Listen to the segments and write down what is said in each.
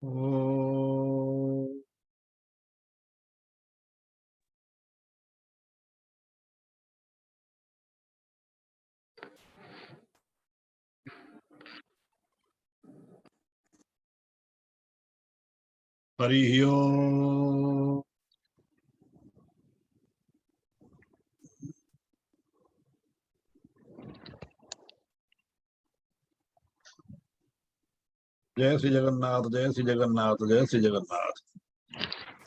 ओम। हरि ओम। जय श्री जगन्नाथ, जय श्री जगन्नाथ, जय श्री जगन्नाथ।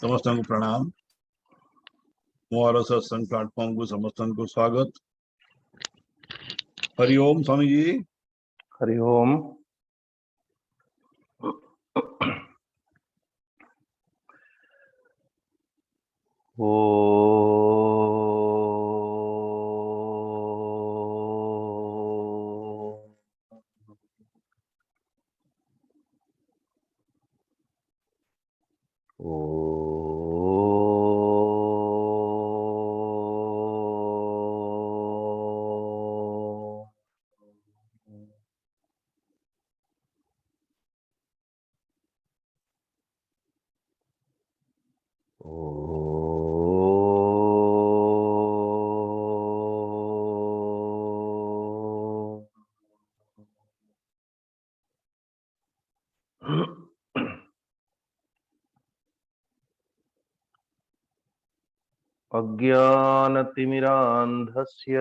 समस्त को प्रणाम। मोर सत्संग प्लेटफॉर्म को समस्त को स्वागत। हरि ओम स्वामी जी। हरि ओम। अज्ञानतिमिरान्धस्य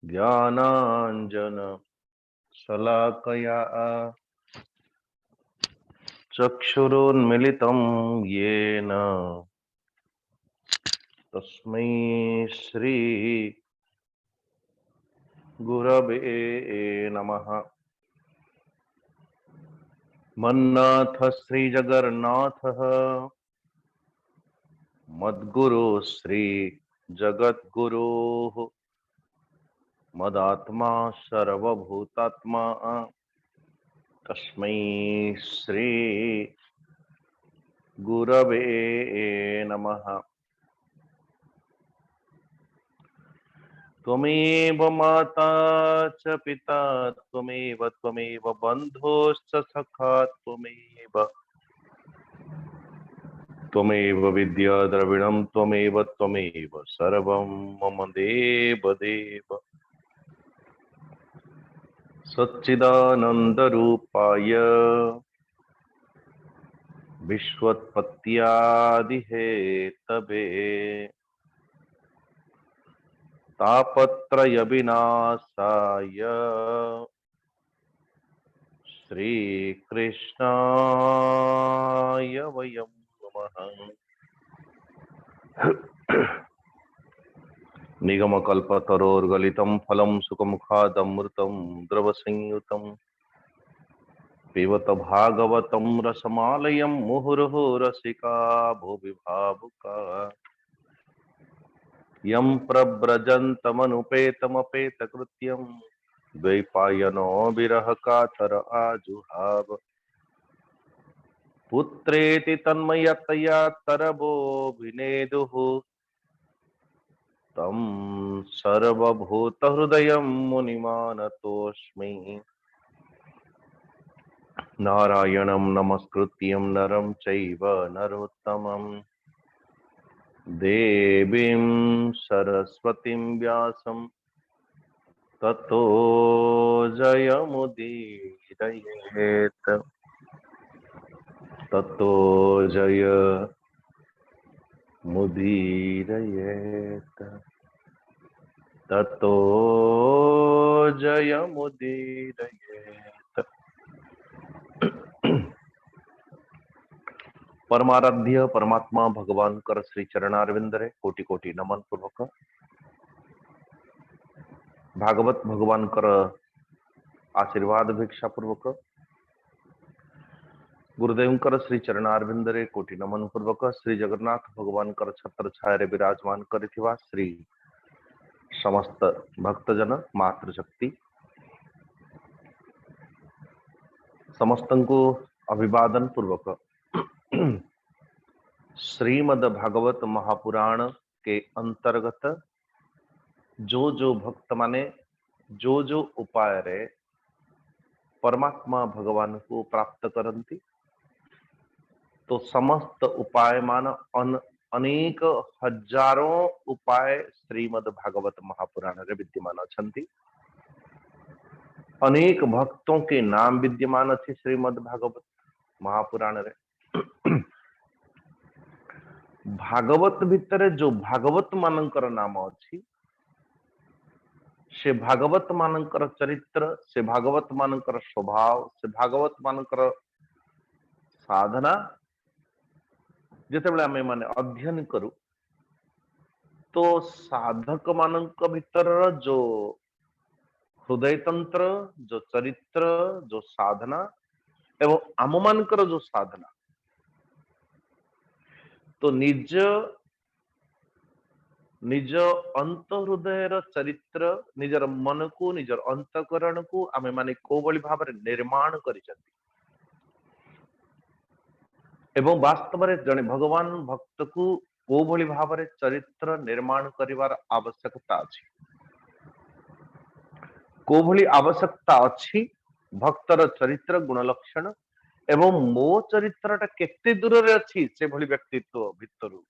ज्ञानाञ्जनशलाकया चक्षुरुन्मिलितं येन तस्मै श्री गुरवे नमः। मन्नाथ श्रीजगन्नाथः मद्गुरु श्री जगद्गुरुः मदात्मा सर्वभूतात्मा तस्मै श्री गुरवे नमः। त्वमेव माता च पिता त्वमेव बन्धुश्च सखा त्वमेव विद्या द्रविणं त्वमेव सर्वं मम देव देव। सच्चिदानन्दरूपाय विश्वोत्पत्त्यादिहेतवे तापत्रयविनाशाय श्रीकृष्णाय वयं नमः। निगमकल्पतरोर्गलितं फलं सुखमुखादमृतं द्रवसंयुतं पिबत भागवतं रसमालयं मुहुर्मुहुः रसिका भुवि भावुका यं प्रव्रजन्तमनुपेतमपेतकृत्यं द्वैपायनो विरह कातर आजुहाव पुत्रेति तन्मयतया तरवोऽभिनेदुः तं सर्वभूतहृदयं मुनिमानतोऽस्मि। नारायणं नमस्कृत्यं नरं चैव नरोत्तमं देवीं सरस्वतीं व्यासं ततो जयमुदीरयेत्। ततो जयमुदीरयेत्। ततो जयमुदीरयेत्। परमाराध्य परमात्मा भगवान कर श्री चरणारविंदरे कोटि कोटि नमन पूर्वक भागवत भगवान कर आशीर्वाद भिक्षा पूर्वक गुरुदेव कर श्री चरणारविंदरे कोटि नमन पूर्वक श्री जगन्नाथ भगवान कर छत्र छाया विराजमान करिथिवा श्री समस्त भक्तजन मातृशक्ति समस्त को अभिवादन पूर्वक श्रीमद् भागवत महापुराण के अंतर्गत जो भक्त माने जो उपाय रे परमात्मा भगवान को प्राप्त करती तो समस्त उपाय मान अनेक हजारों उपाय श्रीमद् भागवत महापुराण रे विद्यमान अछंती। अनेक भक्तों के नाम विद्यमान अच्छी श्रीमद् भागवत महापुराण रे। भागवत भितर जो भागवत मानकर नाम अच्छी से भागवत मानकर चरित्र से भागवत मानकर स्वभाव से भागवत मानकर साधना जिते आम माने अध्ययन करू तो साधक मानक भितर जो हृदय तंत्र जो चरित्र जो साधना एवं आम मानकर जो साधना तो निज निज अंत हृदय चरित्र निजर मन को निजर अंतकरण को आमे माने को बळी भाव निर्माण करिसंती एवं वास्तव में जने भगवान भक्त को को भली भाव चरित्र निर्माण करिवार आवश्यकता अछि को भली आवश्यकता अछि भक्तर चरित्र गुण लक्षण एवं मो चरित्रटा केते दूर रे अछि से भली व्यक्तित्व भितरु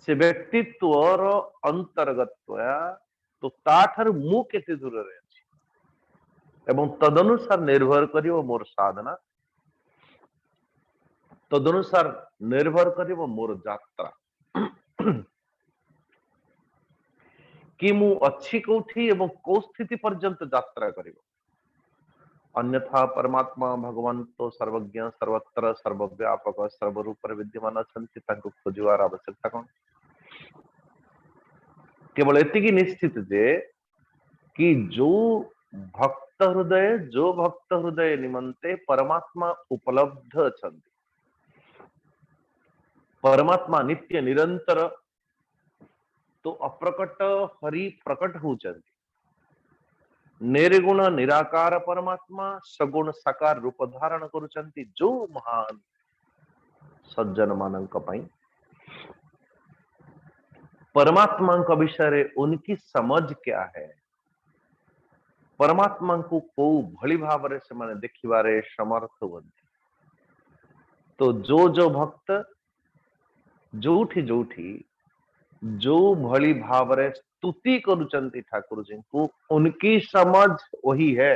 से व्यक्तित्वर अंतर्गत तो ताठर मु केते दूर रे अछि एवं तदनुसार निर्भर करियो मोर साधना तदनुसार निर्भर करियो मोर यात्रा कि मु अच्छी कोठी एवं को स्थिति पर्यंत यात्रा करियो अन्यथा परमात्मा भगवान तो सर्वज्ञ सर्वत्र सर्वव्यापक सर्वरूप विद्यमान अछंती तांको खोजिवार आवश्यकता कोन केवल एतिकी निश्चित जे कि जो भक्त हृदय निमंते परमात्मा उपलब्ध अछंती परमात्मा नित्य निरंतर तो अप्रकट हरि प्रकट होचंती निर्गुण निराकार परमात्मा सगुण साकार रूप धारण करुचंती जो महान सज्जन मानक पई परमात्मा का विषय रे उनकी समझ क्या है परमात्मा को को भली भाव रे से माने देखिबारे समर्थ होती तो जो भक्त जोठी जोठी जो भली भाव रे स्तुति करुचंती ठाकुर जी को उनकी समझ वही है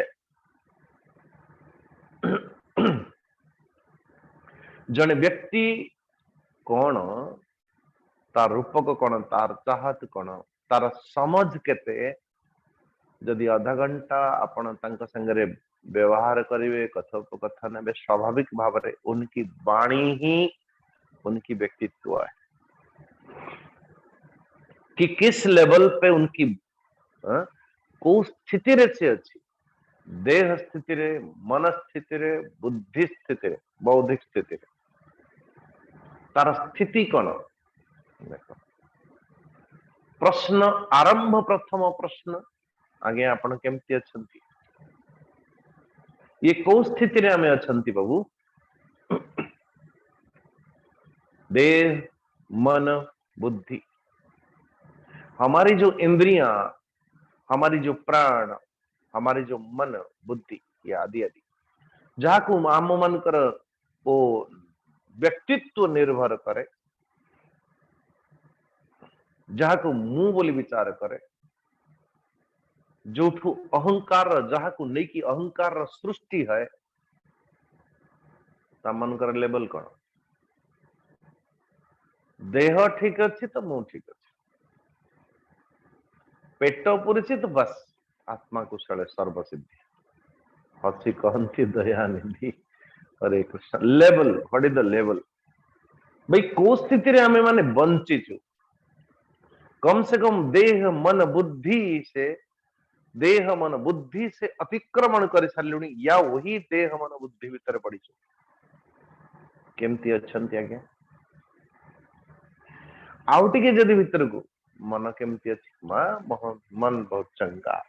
जने व्यक्ति कौन तार रूपक कौन तार चाहत कौन तार समझ केते जदि आधा घंटा आपण तांका संगरे व्यवहार करिवे कथोपकथन में स्वाभाविक भाव रे उनकी वाणी ही उनकी व्यक्तित्व है कि किस लेवल पे उनकी को स्थिति रे से अच्छी देह स्थिति रे मन स्थिति रे बुद्धि स्थिति रे बौद्धिक स्थिति रे तार स्थिति कौन देखो प्रश्न आरंभ प्रथम प्रश्न आगे आपण केमती अछंती ये को स्थिति रे हमें अछंती बाबू देह मन बुद्धि हमारी जो इंद्रियां हमारी जो प्राण हमारी जो मन बुद्धि ये आदि आदि जहाँ को आम मन कर वो व्यक्तित्व निर्भर करे जहाँ को मुंह बोली विचार करे जो अहंकार जहाँ को नहीं कि अहंकार सृष्टि है ता मन कर लेवल कौन देह ठीक अच्छी तो मुंह ठीक अच्छी पेट पुरी तो बस आत्मा कुशल सर्वसिद्धि हसी कहती दया निधि Hare Krishna level what is the level भाई को स्थिति रे हमें माने बंचिचु कम से कम देह मन बुद्धि से अतिक्रमण कर सारे या वही देह मन बुद्धि भीतर पड़ी केमती अच्छंती आज्ञा आउटी के जदि भीतर को मन केमती अच्छी मन बहुत चंगा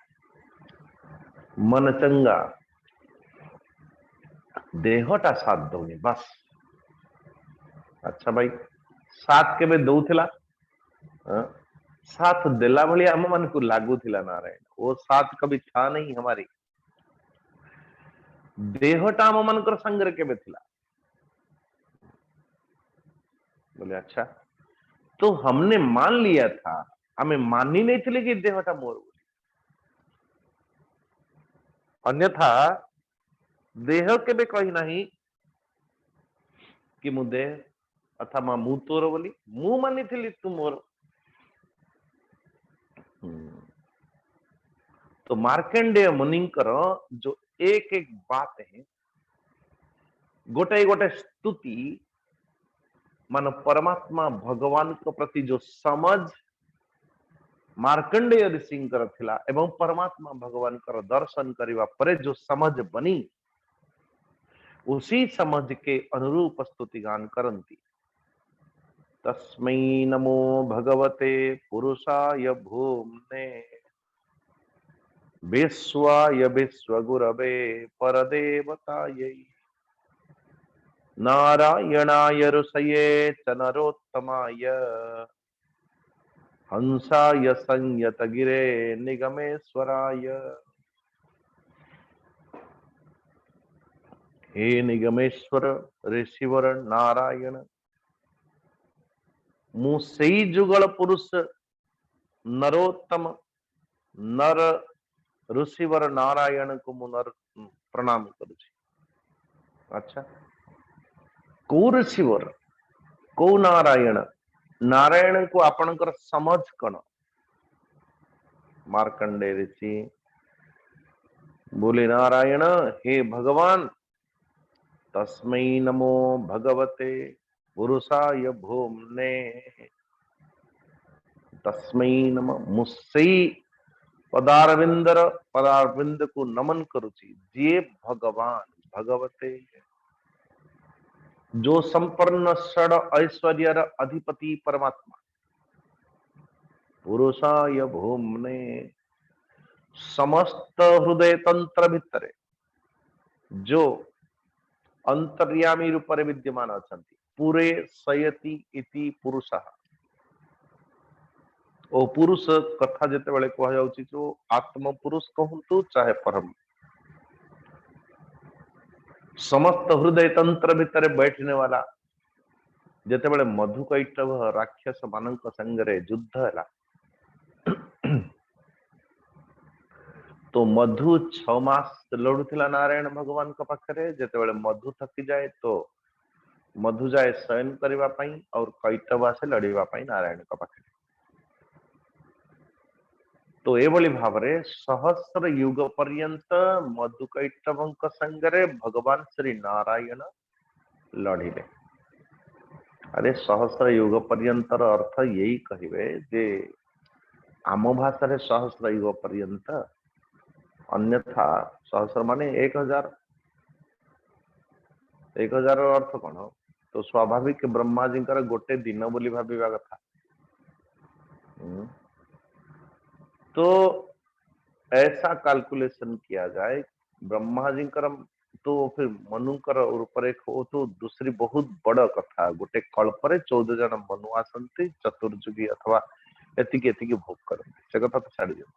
मन चंगा देहटा साथ दौनी बस अच्छा भाई साथ के दौला साथ देला भली आम मन को लागू थिला नारायण वो साथ कभी था नहीं हमारी देहटा आम मानकर संगरे केबे थिला बोले अच्छा तो हमने मान लिया था हमें मानी नहीं थे कि देहटा मोर बोली अन्यथा देह केबे कही नहीं कि मु देह अथवा मु तोर बोली मु मानी थी तू मोर तो मार्कंडेय मुनिंकर जो एक एक बात है गोटे गोटे स्तुति मान परमात्मा भगवान को प्रति जो समझ मार्कंडेय ऋषिंकर थिला एवं परमात्मा भगवान कर दर्शन करने पर जो समझ बनी उसी समझ के अनुरूप स्तुति गान करती तस्मै नमो भगवते पुरुषाय भूम्ने विश्वाय विश्वगुरवे परदेवतायै नारायणाय ऋषये च नरोत्तमाय हंसाय संयत गिरे निगमेश्वराय हे निगमेश्वर ऋषिवर नारायण मु सेई जुगल पुरुष नरोत्तम नर ऋषिवर नारायण को मु नर प्रणाम करुछि अच्छा को ऋषिवर को नारायण नारायण को आपणकर समझ कण मार्कंडे ऋषि बोले नारायण हे भगवान तस्मै नमो भगवते पुरुषाय भूम्ने तस्मै नम मुस्से पदारविंद को नमन करुछि जे भगवान भगवते जो संपन्न षड ऐश्वर्यर अधिपति परमात्मा पुरुषाय भूम्ने समस्त हृदय तंत्र भितरे जो अंतर्यामी रूप विद्यमान अछंती पूरे सयति इति पुरुषः ओ पुरुष कथा जेते बेले कह जाउची जो आत्म पुरुष कहंतु चाहे परम समस्त हृदय तंत्र भितर बैठने वाला जेते बेले मधुकैटभ राक्षस मानक संगरे युद्ध हैला तो मधु 6 मास लड़ुथिला नारायण भगवान का पाखरे जेते बेले मधु थकी जाए तो मधु जाए शयन करबा पई और कैटभ आसे लड़ीबा पई नारायण का पाखरे तो एभली भावरे सहस्र युग पर्यंत मधुकैटभଙ୍କ संगरे भगवान श्री नारायण लड़िले अरे सहस्र युग पर्यंतर अर्थ यही कहिबे जे आम भाषा सहस्र युग पर्यंत अन्यथा सहस्र माने 1000 अर्थ कौन तो स्वाभाविक ब्रह्मा जी गोटे दिन बोली भाविबा कथा तो ऐसा कैलकुलेशन किया जाए ब्रह्मा जी तो फिर मनुकर ऊपर एक हो तो दूसरी बहुत बड़ कथा गोटे कल्परे 14 जन मनु आसंती चतुर्युगी अथवा एतिकी एतिकी भोग करते से कथा तो छाड़ दियो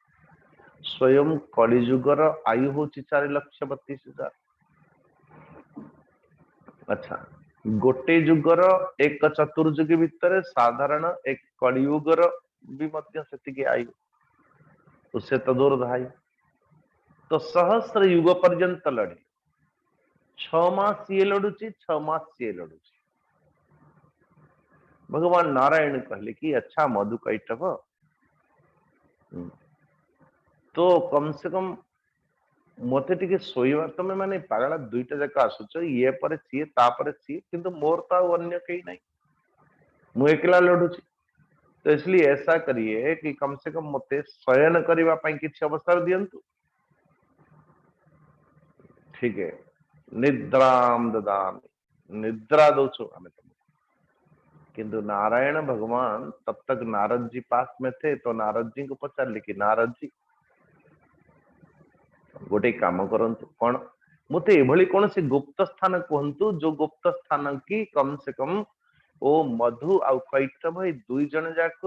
स्वयं कलिजुगर आयु हूँ 4,32,000 अच्छा गोटे जुगर एक चतुर्युगी भितर साधारण एक कलियुगर भी मध्य सेतिकी आयु उससे तो दूर धाई तो सहस्र युग पर्यंत लड़ी 6 मास ये लड़ुची 6 मास ये लड़ुची भगवान नारायण कहले कि अच्छा मधुकैटभ तो कम से कम मते टिके सोईवा तमे माने पागला दुईटा जका आसुच ये पर सी तापर सी किंतु मोर तो अन्य कहीं नहीं मु एकला लड़ुची तो इसलिए ऐसा करिए कि कम से कम मते शयन करबा पई किछि अवसर दियंतु ठीक है निद्राम ददामि निद्रा दौछु हमें तुमको किंतु नारायण भगवान तब तक नारद जी पास में थे तो नारद जी को पचार कि नारद जी गोटे काम करंतु कौन मते एभली कौन से गुप्त स्थान कहंतु जो गुप्त स्थान की कम से कम ओ मधु आ कैटभ भाई 2 जन जाक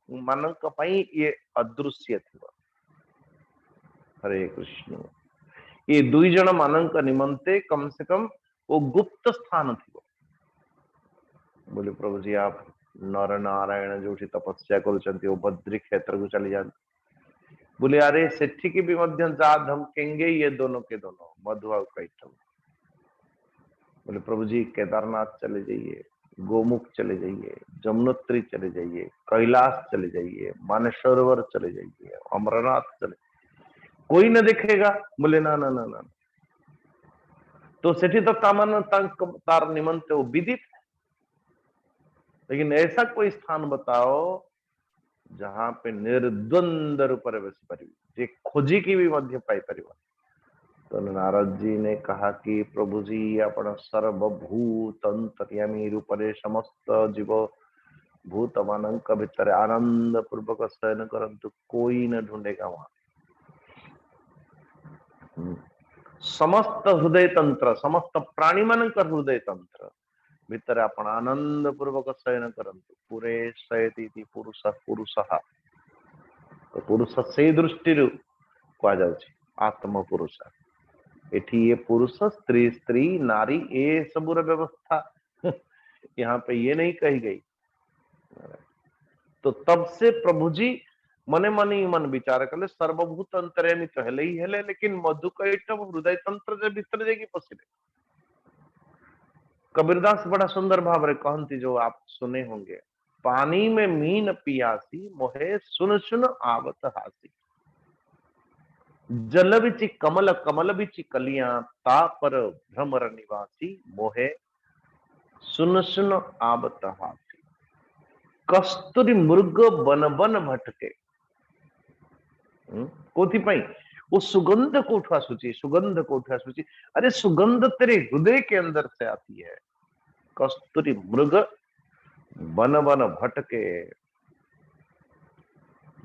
मानक पई ये अदृश्य थिबा हरे कृष्ण ये दुई जन मानक निमंते कम से कम वो गुप्त स्थान थी। बोले प्रभु जी आप नर नारायण जो तपस्या कर बद्री क्षेत्र को चली जाते। बोले अरे सेठी की भी मध्य जा धमकेंगे ये दोनों के दोनों मधु और कैटभ। बोले प्रभु जी केदारनाथ चले जाइए, गोमुख चले जाइए, जमुनोत्री चले जाइए, कैलाश चले जाइए, मानसरोवर चले जाइए, अमरनाथ चले, कोई न दिखेगा। बोले ना ना ना ना। तो सेठी तो तामान तार निमंत्रण वो विदित है, लेकिन ऐसा कोई स्थान बताओ जहां पे निर्द्वंद रूप बसी पारि, जे खोजी की भी मध्य पाई परिवा। तो नारद जी ने कहा कि प्रभु जी आपण सर्वभूत अंतर्यामी रूप समस्त जीव भूत मानक भितर आनंद पूर्वक शयन करंतु कोई न ढूंढेगा वहां। समस्त हृदय तंत्र समस्त प्राणी मानक हृदय तंत्र भितर आपण आनंद पूर्वक शयन करंतु पूरे शयती पुरुष पुरुष। तो पुरुष से दृष्टि कह जाउछि आत्म पुरुष। एठी ये पुरुष स्त्री स्त्री नारी ये सबूर व्यवस्था यहाँ पे ये नहीं कही गई। तो तब से प्रभु जी मने मन ही मन विचार कले सर्वभूत अंतर्यामी तो हेले ही हेले, लेकिन मधुकैटभ हृदय तंत्र जे भीतर जाके पशिले। कबीरदास बड़ा सुंदर भाव रे कहती जो आप सुने होंगे, पानी में मीन पियासी मोहे सुन सुन आवत हासी, जल बिचि कमल कमल बिचि कलियां ता पर भ्रमर निवासी मोहे सुन सुन आवत हासी, कस्तूरी मृग बन बन भटके। कोथि पाई वो सुगंध कोठु आसुची, सुगंध कोठु आसुची। अरे सुगंध तेरे हृदय के अंदर से आती है। कस्तूरी मृग बन बन भटके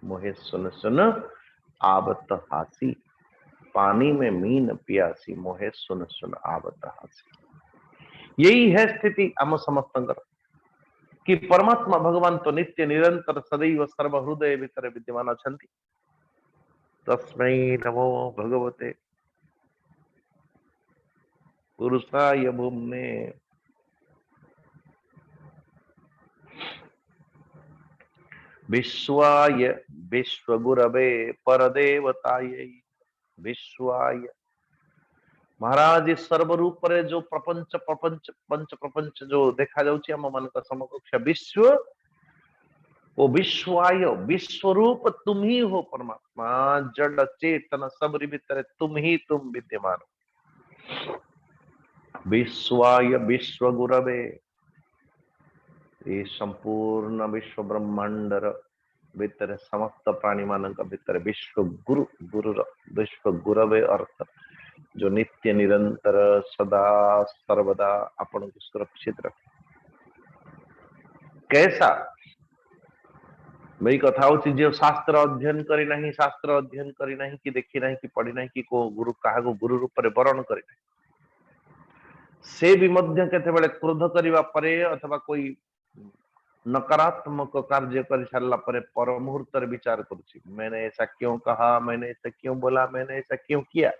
मोहे सुन सुन आवत हासी, पानी में मीन पियासी मोहे सुन सुन आवत हासी। यही है स्थिति आम समस्त कि परमात्मा भगवान तो नित्य निरंतर सदैव सर्व हृदय भीतर विद्यमान अछंती। तस्मै नमो भगवते पुरुषाय भूम्ने। विश्वाय विश्वगुरवे परदेवतायै विश्वाय। महाराज सर्वरूप रे जो प्रपंच प्रपंच पंच प्रपंच जो देखा जाउछि हम मन का समकक्ष विश्व, वो विश्वाय विश्वरूप तुम ही हो परमात्मा। जड़ चेतन सबरी भीतर तुम ही तुम विद्यमान हो। विश्वाय विश्व गुरवे, ये संपूर्ण विश्व ब्रह्मांडर भीतर समस्त प्राणी मानक भीतर विश्व गुरु गुरुर विश्व गुरवे अर्थ जो नित्य निरंतर सदा सर्वदा आपण को सुरक्षित रखे। कैसा मेरी कथा होची जो शास्त्र अध्ययन करी नहीं, शास्त्र अध्ययन करी नहीं कि देखी नहीं कि पढ़ी नहीं कि को गुरु काहा को गुरु रूप रे वरण करी नहीं, से भी मध्य केते बेले क्रोध करिवा परे अथवा कोई नकारात्मक कार्य कर सारा पर मुहूर्त विचार करुछि, मैंने ऐसा क्यों कहा, मैंने ऐसा क्यों बोला, मैंने ऐसा क्यों किया।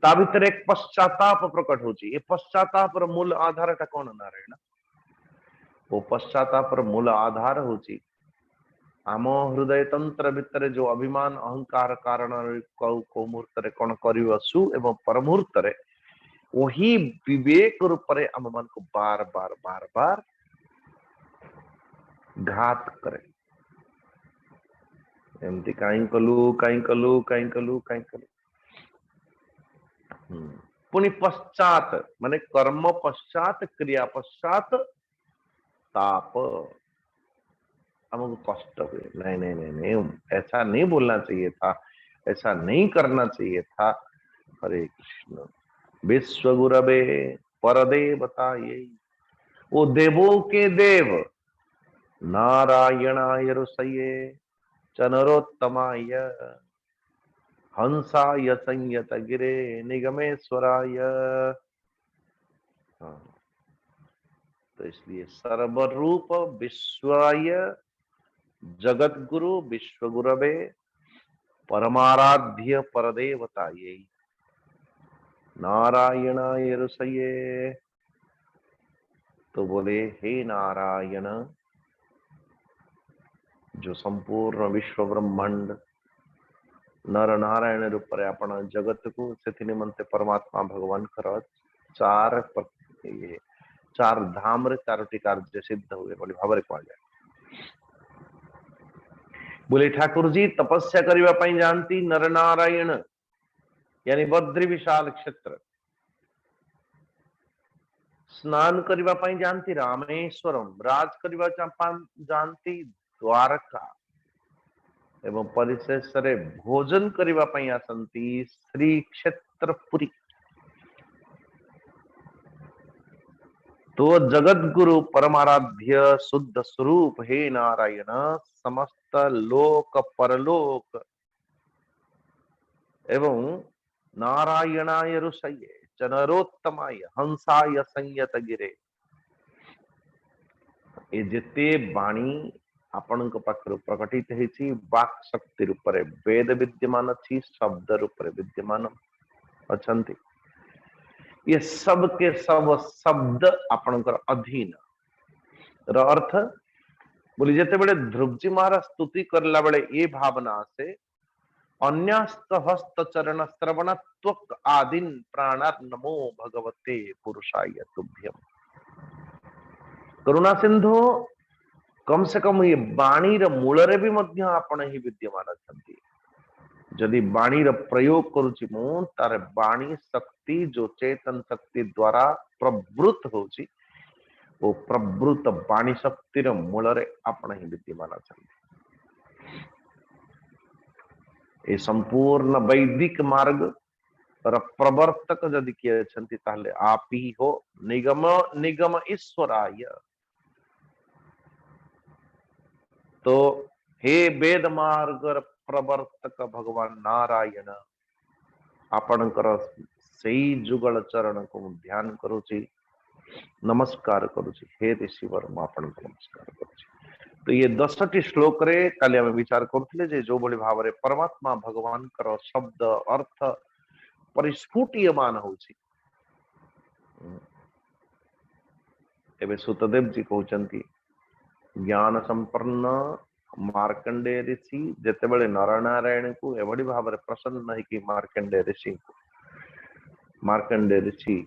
ता भीतर एक पश्चाताप प्रकट होची। ये पश्चाताप मूल आधार टा कौन नारायण, वो पश्चाताप मूल आधार होची आम हृदय तंत्र भीतर जो अभिमान अहंकार कारण को मुहूर्त कौन करसु एवं पर मुहूर्त वही विवेक रूप से आम मन को बार बार बार बार घात करे। एमती कहीं कलु कहीं कलु कहीं कलु कहीं कलु पुनि पश्चात माने कर्म पश्चात क्रिया पश्चात ताप हमको कष्ट हुए। नहीं नहीं नहीं नहीं ऐसा नहीं बोलना चाहिए था, ऐसा नहीं करना चाहिए था। हरे कृष्ण। विश्व गुरवे परदेवता ये, वो देवों के देव नारायणाय ऋषये च नरोत्तमाय हंसाय संयत गिरे निगमेश्वराय। तो इसलिए सर्वरूप विश्वाय जगत गुरु विश्व गुरवे परमाराध्य परदेवता ये नारायणाय रसये। तो बोले हे नारायण, जो संपूर्ण विश्व ब्रह्मांड नर नारायण रूप आपण जगत को से निमंते परमात्मा भगवान कर चार धाम रे चारोटी कार्य सिद्ध हुए बोली भाव कहुए। बोले ठाकुर जी तपस्या करने पाई जानती नर नारायण यानी बद्री विशाल क्षेत्र, स्नान करने पाई जानती रामेश्वरम, राज करने जानती द्वारका, एवं परिशेष रे भोजन करने पाई आसंती श्री क्षेत्रपुरी। तो जगत गुरु परमाराध्य शुद्ध स्वरूप हे नारायण, समस्त लोक परलोक एवं नारायणाय ऋषये चनरोत्तमाय हंसाय संयत गिरे। ये जिते बाणी आपण पाखर प्रकटित है वाक शक्ति रूप में वेद विद्यमान अच्छी, शब्द रूप में विद्यमान अच्छा, ये सब के सब शब्द आपणकर अधीन अर्थ बोली जिते बड़े ध्रुवजी महाराज स्तुति करला बेले ये भावना से अन्यस्त हस्त चरण श्रवण त्वक आदिन प्राणार नमो भगवते पुरुषाय तुभ्यम। करुणा सिंधु कम से कम ये बाणी मूल रे भी मध्य आपण ही विद्यमान अछंती। जदि बाणी प्रयोग करुची मु तार बाणी शक्ति जो चेतन शक्ति द्वारा प्रवृत्त होची, वो प्रवृत्त बाणी शक्ति मूल रे आपण ही विद्यमान अछंती। ये संपूर्ण वैदिक मार्ग प्रवर्तक जदि किए अछंती ताले आप ही हो निगम निगम ईश्वराय। तो हे वेद मार्ग प्रवर्तक भगवान नारायण आपणकर सही जुगल चरण को ध्यान करुची, नमस्कार करुची। हे ऋषिवर आपण नमस्कार करुची। तो ये 10टी श्लोक रे काली आम विचार करथिले जो बड़ी भाव रे परमात्मा भगवान कर शब्द अर्थ परिस्फुटीयमान होची। एबे सुतदेव जी कहउचंती ज्ञान संपन्न मार्कंडेय ऋषि जेते बड़े नर नारायण को एवडी भाव रे प्रसन्न है कि मार्कंडेय ऋषि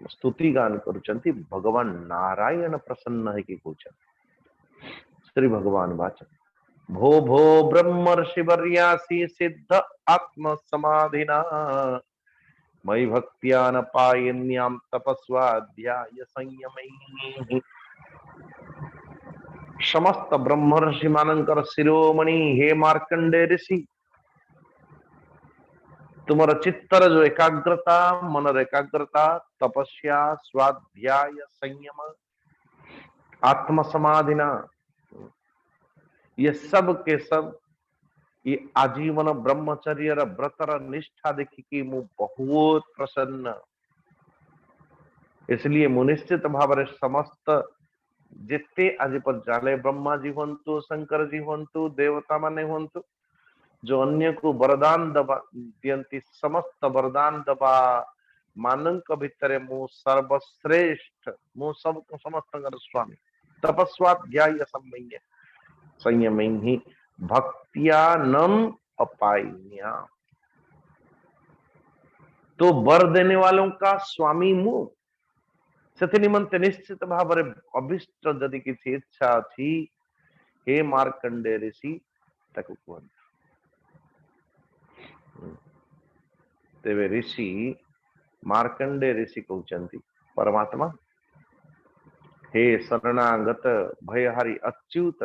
स्तुति गान करुचंती भगवान नारायण प्रसन्न है कि कहउचंती। श्री भगवान वाचन भो भो ब्रह्मर्षि वर्यासी सिद्ध आत्म समाधिना मयि भक्त्यान पायन्याम तपस्वाध्याय संयमैः। समस्त ब्रह्मर्षि मानकर शिरोमणि हे मार्कंडेय ऋषि, तुम्हारा चित्तर जो एकाग्रता मन एकाग्रता तपस्या स्वाध्याय संयम आत्म समाधिना ये सब के सब ये आजीवन ब्रह्मचर्य व्रतर निष्ठा देखिकी मु बहुत प्रसन्न। इसलिए मुनिश्चित भाव रे समस्त जिते आज पर जाले ब्रह्मा जी हंतु शंकर जी हंतु देवता माने हंतु जो अन्य को वरदान दबा दियंती समस्त वरदान दबा मानंक भितरे मु सर्वश्रेष्ठ मु सब समस्त स्वामी तपस्वाध्याय संयम संयम ही भक्तिया नम अपाइन्या। तो वर देने वालों का स्वामी मु से निमंते निश्चित भाव रे अभिष्ट जदि किसी इच्छा थी हे मार्कंडेय ऋषि ताको कहंतु। तेवे ऋषि मार्कंडेय ऋषि कहउचंती परमात्मा हे शरणागत भयहारी अच्युत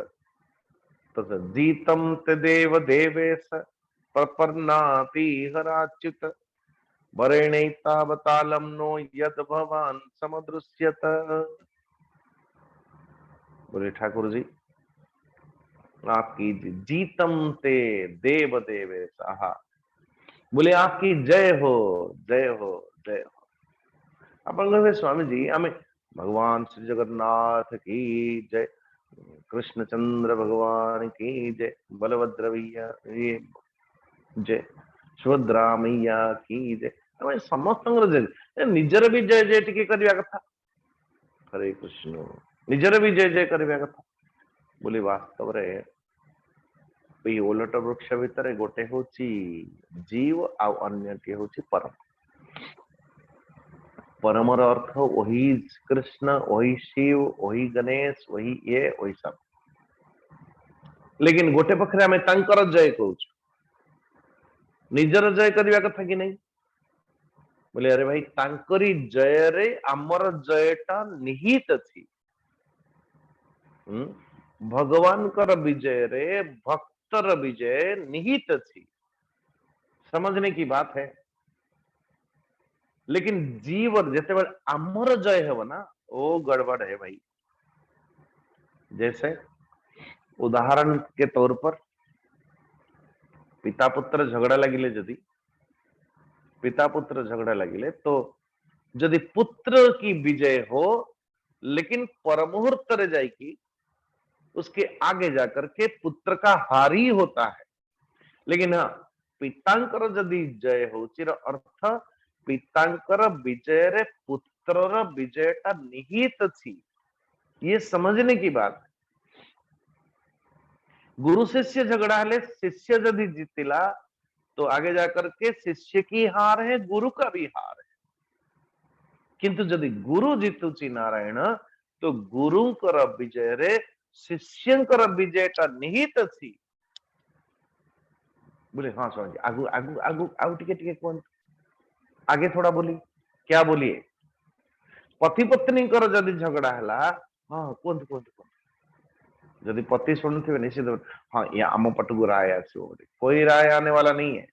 तत जीतम तदेव देवेश प्रपन्नाति हराच्युत वरेणैतावतालम नो यद भवान समदृश्यत। बोले ठाकुर जी आपकी जीतम ते देव देवेश, आहा बोले आपकी जय हो जय हो जय हो। अपन कहते स्वामी जी हमें भगवान श्री जगन्नाथ की जय, कृष्णचंद्र भगवान की जय, बलभद्र भैया ये जय सुभद्रा मैया की जय समस्त जय निजर भी जय जय टिके करवा कथा हरे कृष्ण निजर भी जय जय करवा कथा बोली वास्तव रे ओलट वृक्ष भितर गोटे हूँ जीव आउ अन्यटी हूँ परम परमर अर्थ वही कृष्ण वही शिव वही गणेश वही ये वही सब लेकिन गोटे पक्षरे आम तांकर जय कहूँ निजर जय करवा कथा कि नहीं बोले अरे भाई तांकरी जय रे आमर जयटा निहित अच्छी भगवान कर विजय रे भक्तर विजय निहित अच्छी समझने की बात है लेकिन जीव जिते बड़े आमर जय है ना वो गड़बड़ है भाई जैसे उदाहरण के तौर पर पिता पुत्र झगड़ा लगिले जदि पिता पुत्र झगड़ा लगिले तो यदि पुत्र की विजय हो लेकिन परमुहूर्त रे जाएगी उसके आगे जाकर के पुत्र का हारी होता है लेकिन हाँ पितांकर यदि जय हो अर्थ पितांकर विजय रे पुत्र विजयटा निहित थी ये समझने की बात है गुरु शिष्य झगड़ा हेले शिष्य यदि जीतिला तो आगे जाकर के शिष्य की हार है गुरु का भी हार है किंतु यदि गुरु जीतुची नारायण तो गुरुंकर विजय रे शिष्यंकर विजयटा निहित थी बोले हाँ समझ आगु आगु आगु आगु टिके कौन आगे थोड़ा बोली क्या बोलिए पति पत्नी कर जदि झगड़ा है हाँ कौन यदि पति शुणुवे निश्चित हाँ ये आम पटकू राय आसो कोई राय आने वाला नहीं है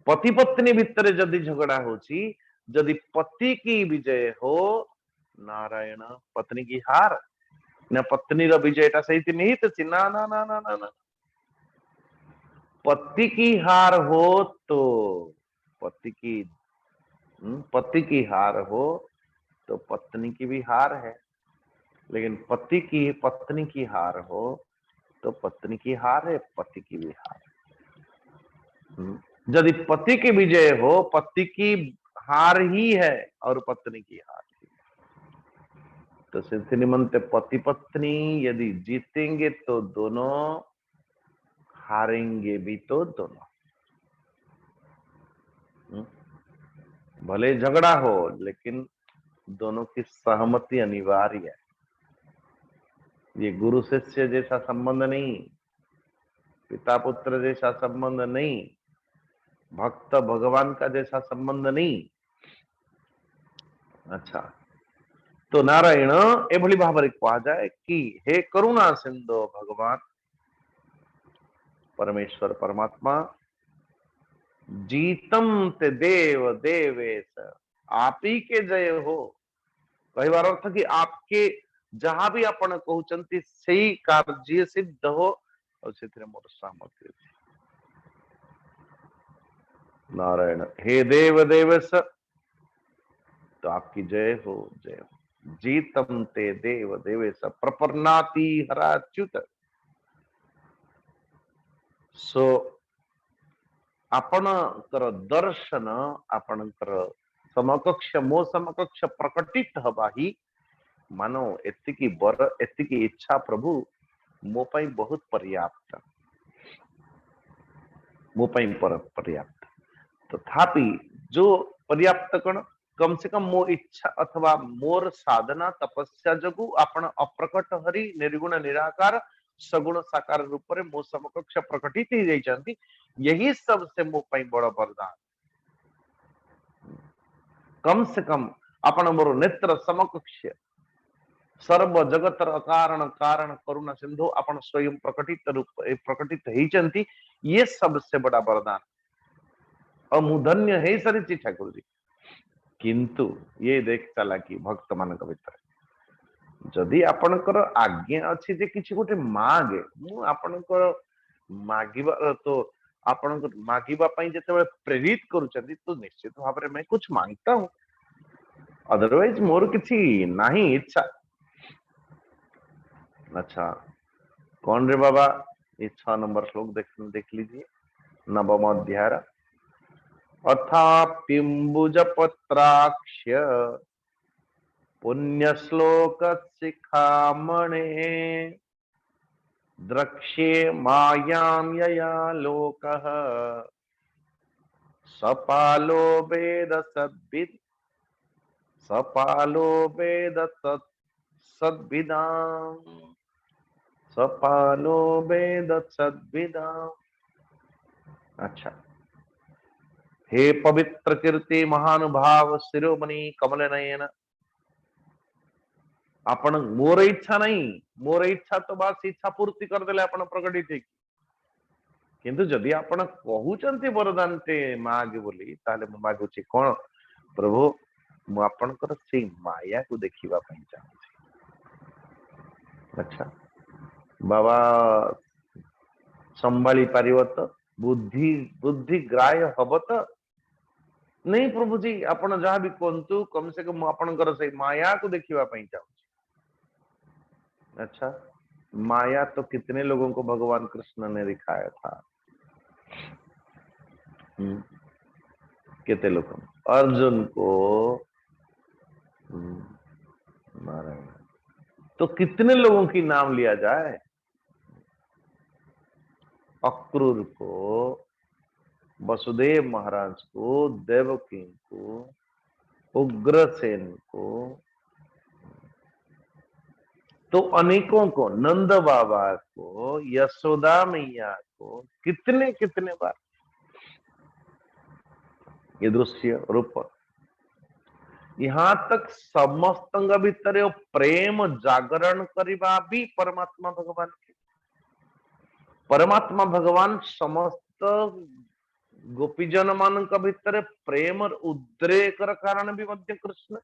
पति पत्नी भितर जदि झगड़ा होची यदि पति की विजय हो नारायण पत्नी की हार ना पत्नी रा विजयटा सही निहित थी ना ना ना ना ना ना पति की हार हो तो पति की हार हो तो पत्नी की भी हार है लेकिन पत्नी की हार हो तो पत्नी की हार है पति की भी हार है यदि पति की विजय हो पति की हार ही है और पत्नी की हार ही तो सिद्धि निमंत पति पत्नी यदि जीतेंगे तो दोनों हारेंगे भी तो दोनों भले झगड़ा हो लेकिन दोनों की सहमति अनिवार्य है ये गुरु शिष्य जैसा संबंध नहीं पिता पुत्र जैसा संबंध नहीं भक्त भगवान का जैसा संबंध नहीं अच्छा तो नारायण एभली भाव कहा जाए कि हे करुणा सिंधु भगवान परमेश्वर परमात्मा जीतम ते देव देवेश आप ही के जय हो कहवार अर्थ कि आपके जहां भी आपण कहते सही कार्य सिद्ध हो और से मोर सामर्थ्य नारायण हे देव देवेश तो आपकी जय हो जीतम ते देव देवेश प्रपन्नाति हराच्युत सो आपणकर दर्शन आपणकर समकक्ष मो समकक्ष प्रकटित हवा ही मानो एतिकी बर एतिकी इच्छा प्रभु मो पाई बहुत पर्याप्त मो पाई पर्याप्त तथापि जो पर्याप्त कम से कम मो इच्छा अथवा मोर साधना तपस्या जगु आपण अप्रकट हरि निर्गुण निराकार सगुण साकार रूप में मो समकक्ष प्रकटित ही जाइछंती यही सबसे मो पाई बड़ वरदान कम से कम आपण मोर नेत्र समकक्ष सर्व जगतर अकारण कारण करुणा सिंधु आपण स्वयं प्रकटित रूप प्रकटित ही ये सबसे बड़ा वरदान और मु धन्य है सारी ठाकुर जी किंतु ये देख चला कि भक्त मान भीतर जदि आपणकर आज्ञा अच्छी जे किछि गोटे मागे मु आपणकर मागिबा तो आपण मागिबा पई जेते प्रेरित करूचंती तो निश्चित भाव में मैं कुछ मांगता हूं अदरवाइज मोर किछि नहीं इच्छा अच्छा कौन रे बाबा ये 6 नंबर श्लोक देख लीजिए, नवम अध्याय। अथाप्युम्बुज पत्राक्ष पुण्य श्लोक शिखामणे द्रक्ष्ये मायां यया लोकः सपालो वेद सद्विद सपालो वेद सद्विदाम सपालो वेद सद्विदाम। अच्छा, हे पवित्र कीर्ति महानुभाव शिरोमणि कमल नयन, आपण मोर इच्छा नहीं, मोर इच्छा तो बास इच्छा पूर्ति करदेले आपण प्रकटित है, किंतु जदि आपण कहउचंती वरदान ते माग बोली ताले मु मागुची कोन प्रभु, मु आपनकर से माया को देखिबा पई चाहूची। अच्छा बाबा संभाली पारिब तो, बुद्धि बुद्धि ग्राह्य हब तो नहीं प्रभु जी, आपण जहाँ भी कहतु कम से कम आपनकर से माया को देखिबा पई चाहूची। अच्छा, माया तो कितने लोगों को भगवान कृष्ण ने दिखाया था। कितने लोगों, अर्जुन को नारायण, तो कितने लोगों की नाम लिया जाए, अक्रूर को, वसुदेव महाराज को, देवकी को, उग्रसेन को, तो अनेकों को, नंद बाबा को, यशोदा मैया को, कितने कितने बार ये दृश्य रूप, यहाँ तक समस्त भितर प्रेम जागरण करवा भी परमात्मा भगवान के, परमात्मा भगवान समस्त गोपीजन मान भितर प्रेम उद्रेकर कारण भी मध्य कृष्ण।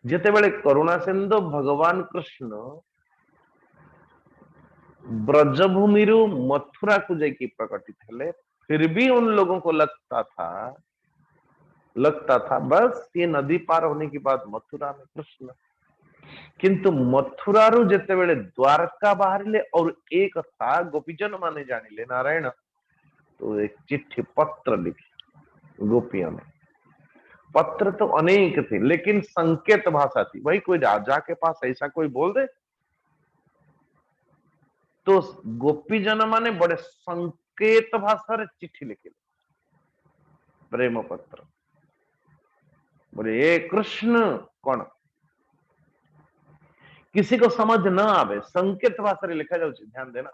जिते बड़े करुणा सिंधु भगवान कृष्ण ब्रजभूमि मथुरा को जाकि प्रकटित हेले, फिर भी उन लोगों को लगता था बस ये नदी पार होने के बाद मथुरा में कृष्ण, किंतु मथुरा रू जेते बेले द्वारका बाहरिले और एक था गोपीजन माने जानिले नारायण, तो एक चिट्ठी पत्र लिखी गोपियों ने। पत्र तो अनेक थे लेकिन संकेत भाषा थी, वही कोई राजा के पास ऐसा कोई बोल दे तो गोपीजन माने बड़े संकेत भाषा रे चिट्ठी लिखे, प्रेम पत्र, बोले ए कृष्ण कौन, किसी को समझ न आवे संकेत भाषा रे लिखा जाउची। ध्यान देना,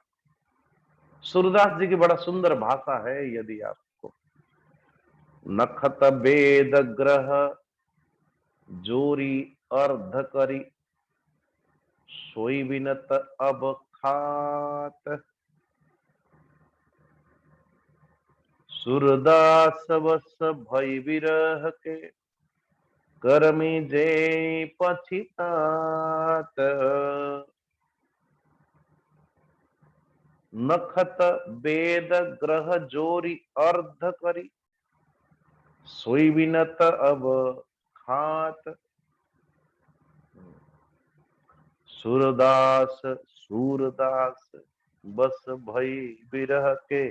सूरदास जी की बड़ा सुंदर भाषा है, यदि आपको नखत वेद ग्रह जोरी अर्ध करी सोई विनत अब खात, सूरदास वस भय विरह के करमी जे पछितात, नखत वेद ग्रह जोरी अर्ध करी सोई विनत अब खात, सूरदास सूरदास बस भई विरह के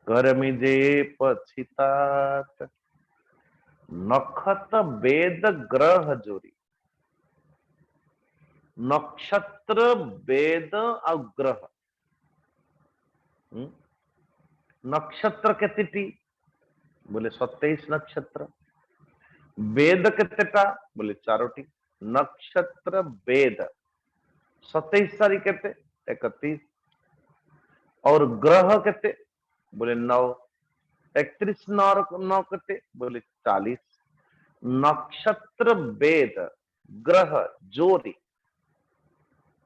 करमी जे पछितात, नखत वेद ग्रह जोरी, नक्षत्र वेद और ग्रह, नक्षत्र केतेटी बोले 27 नक्षत्र, वेद केतेटा बोले 4टी, नक्षत्र वेद 27 सारी केते 31, और ग्रह केते बोले 9, 31 9 केते बोले 40, नक्षत्र वेद ग्रह जोरी।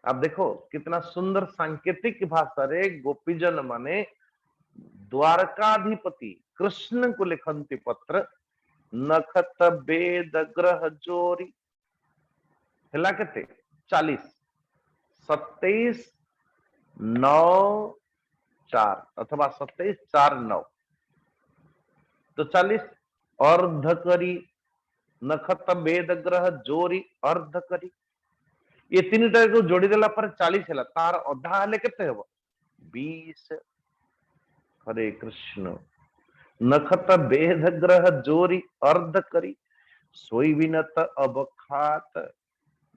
आप देखो कितना सुंदर सांकेतिक भाषा रे गोपीजन माने द्वारकाधिपति कृष्ण को लिखंती पत्र, नखत वेद ग्रह जोरी हेला केते 40, 27 9 4 अथवा 27 4 9 तो 40, अर्ध करी, नखत वेद ग्रह जोरी अर्ध करी, ये तीनटा को जोड़ी देला पर 40 है, तार अधा हेले केते हेबो 20। हरे कृष्ण। नखत बेद ग्रह जोरी अर्ध करी सोई विनत अबखात।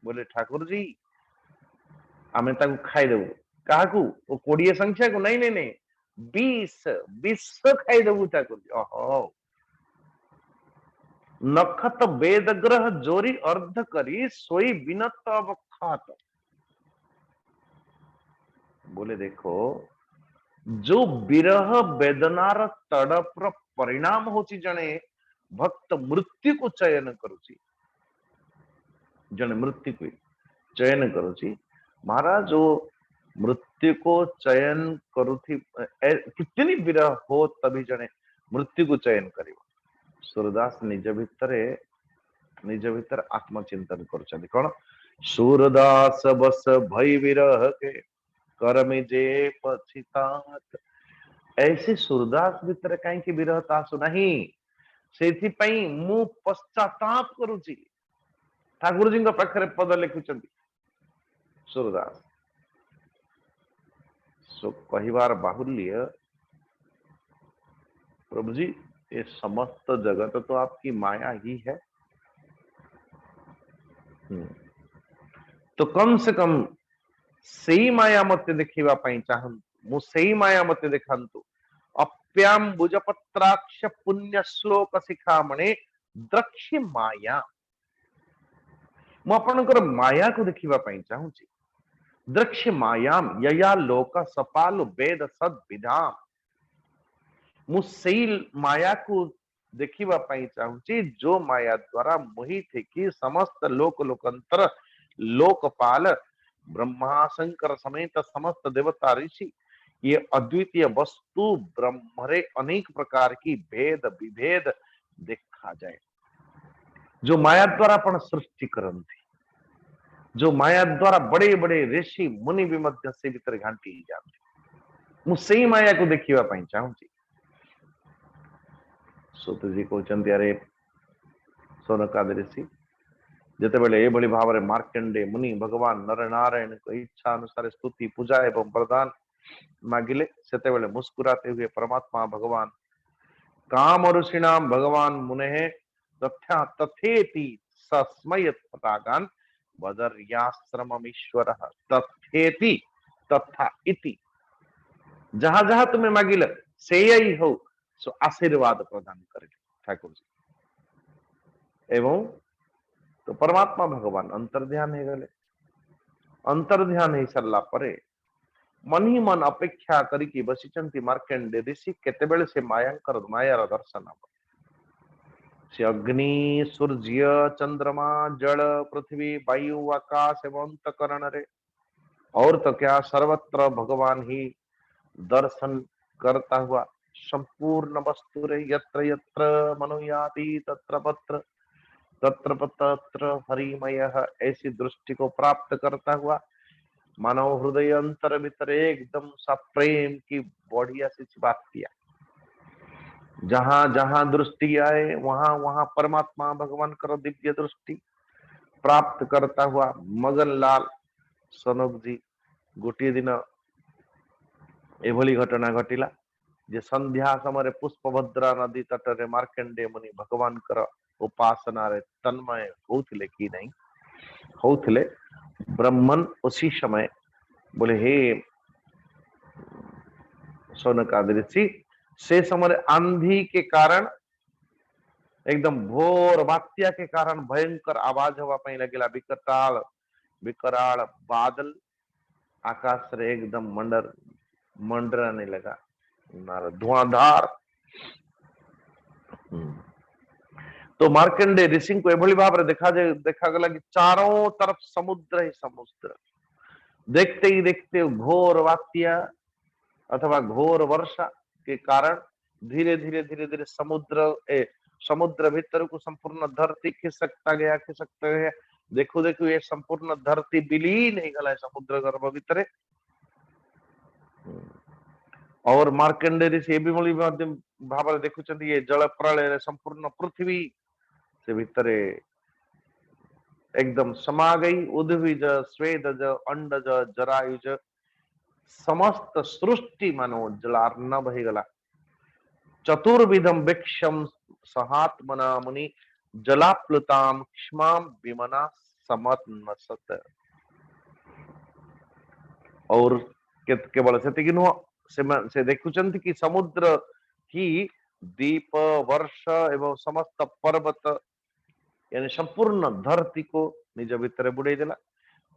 बोले ठाकुर जी आमे ताकू खाई देबू काहाकू ओ 20 संख्या को नहीं नहीं नहीं 20 खाई देबू ठाकुर जी। ओहो। नखत वेद ग्रह जोरी अर्ध करी सोई विनत अबखात। बोले देखो जो विरह वेदनार तड़पर परिणाम होची जने भक्त मृत्यु को चयन करुची, जने मृत्यु को चयन करुची। महाराज जो मृत्यु को चयन करुथी कितनी विरह हो तभी जने मृत्यु को चयन करिवो। सूरदास निज भीतर आत्मचिंतन करुचंदी कौन सूरदास बस भई विरह के करमि जे पछितात। ऐसे सूरदास भीतर कहीं विरह तासु नहीं से मु पश्चाताप करुची। ठाकुर जी पाखरे पद लिखुचंदी सूरदास। सो कहिबार बाहुल्य प्रभु जी ये समस्त जगत तो आपकी माया ही है। तो कम से कम सही माया मत देखिबा पई चाहंतु मु सही माया मत देखांतु। अप्याम भुजपत्राक्ष पुण्य श्लोक शिखामणे द्रक्ष्य माया। मु आपनकर माया को देखिबा पई चाहूची। द्रक्ष्य मायाम यया लोक सपाल वेद सद विधाम। मु सही माया को देखिबा पई चाहूची जो माया द्वारा मोहित कि समस्त लोक लोकांतर लोकपाल ब्रह्मा शंकर समेत समस्त देवता ऋषि ये अद्वितीय वस्तु ब्रह्मरे अनेक प्रकार की भेद विभेद देखा जाए। जो माया द्वारा अपन सृष्टि करंती, जो माया द्वारा बड़े बड़े ऋषि मुनि भी मध्य से भीतर घांटी जाती। मु सही माया को देखिबा पई चाहूची। सूत जी कहते अरे सोनकादि ऋषि जितेबले एभली भाव में मार्कंडे मुनि भगवान नर नारायण को इच्छा अनुसार स्तुति पूजा एवं वरदान मागिले सेतेबले मुस्कुराते हुए परमात्मा भगवान काम ऋषिणाम भगवान मुने तथ्या तथेति सस्मय पतागान वदर्याश्रममीश्वर तथेति तथा इति। जहां जहां तुम्हें मागिल से ही हो सो आशीर्वाद प्रदान करे ठाकुर जी। एवं तो परमात्मा भगवान अंतर्ध्यान हो गले। अंतर्ध्यान हो सारा परे मन ही मन अपेक्षा करिकी बसिचंती मार्कंडे ऋषि केतेबेले से मायांकर मायार दर्शन हम। से अग्नि सूर्य चंद्रमा जल पृथ्वी वायु आकाश एवं अंतकरण रे और तो क्या सर्वत्र भगवान ही दर्शन करता हुआ संपूर्ण वस्तु रे यत्र यत्र मनोयाति तत्र पत्र तत्र तत्र हरिमय ऐसी दृष्टि को प्राप्त करता हुआ मानव हृदय अंतर भीतर एकदम सा प्रेम की बढ़िया सी बात किया। जहां जहां दृष्टि आए वहां वहां परमात्मा भगवान कर दिव्य दृष्टि प्राप्त करता हुआ मगन लाल सनक जी गोटे दिन एभली घटना घटिला जे संध्या समय पुष्पभद्रा नदी तट मार्कंडे मुनि भगवान कर उपासना रे तन्मय होथिले कि नहीं होथिले। ब्रह्मन उसी समय बोले हे सोनकादि ऋषि से समय आंधी के कारण एकदम घोर बात्या के कारण भयंकर आवाज हवा पाई लगेला। विकटाल विकराल बादल आकाश रे एकदम मंडराने लगा धुआंधार। तो मार्कंडे ऋषि को एभली भाव देखा गला कि चारों तरफ समुद्र ही समुद्र। देखते ही देखते घोर बात्या अथवा घोर वर्षा के कारण धीरे धीरे धीरे धीरे समुद्र भीतर को संपूर्ण धरती खिसकता गया देखो देखो ये संपूर्ण धरती विलीन नहीं गला समुद्र गर्भ भीतर। और मार्कंडे ऋषि भाव देखुं ये जल प्रलय संपूर्ण पृथ्वी से भीतर एकदम समा गई। उद्भिज स्वेदज अंडज जरायुज समस्त सृष्टि मानो जलार्णव ହେଇଗଲା। चतुर्विधम वृक्षम सहात्मना मुनि जलाप्लुताम क्ष्माम विमना समन्वसत। और केवल सेतिकी नुह, से देखुचंती कि समुद्र ही दीप वर्ष एवं समस्त पर्वत यानी संपूर्ण धरती को निज भितर बुड़े देला।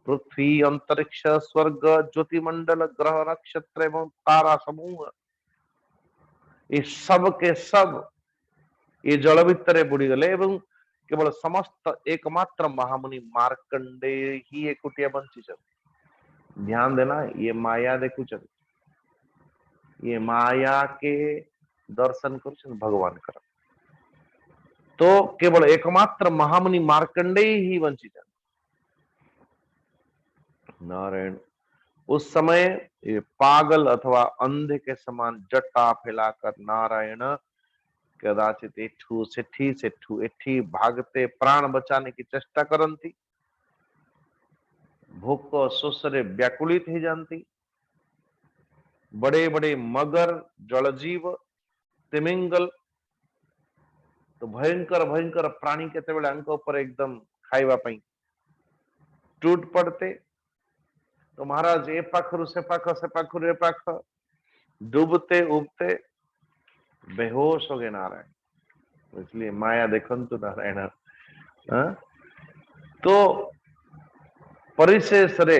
पृथ्वी अंतरिक्ष स्वर्ग ज्योतिमंडल ग्रह नक्षत्र एवं तारा समूह ये सब के सब ये जल भितर बुड़ी गले एवं केवल समस्त एकमात्र महामुनि मार्कंडेय ही एकुटिया बंची। ध्यान देना, ये माया देखुच, ये माया के दर्शन कर भगवान कर। तो केवल एकमात्र महामुनि मार्कंडेय ही बंची। नारायण उस समय ये पागल अथवा अंधे के समान जटा फैलाकर नारायण कदाचित एठू सेठी सेठू एठी भागते प्राण बचाने की चेष्टा करती। भूख शोषरे व्याकुलित ही जानती। बड़े बड़े मगर जलजीव तिमिंगल तो भयंकर भयंकर प्राणी केतेबेले अंक ऊपर एकदम खाइबा पई टूट पड़ते। तो महाराज ए पाखरु से पाखरु ए पाख डूबते उबते बेहोश हो गए नारायण। इसलिए माया देखंतु नारायण। तो परिशेष रे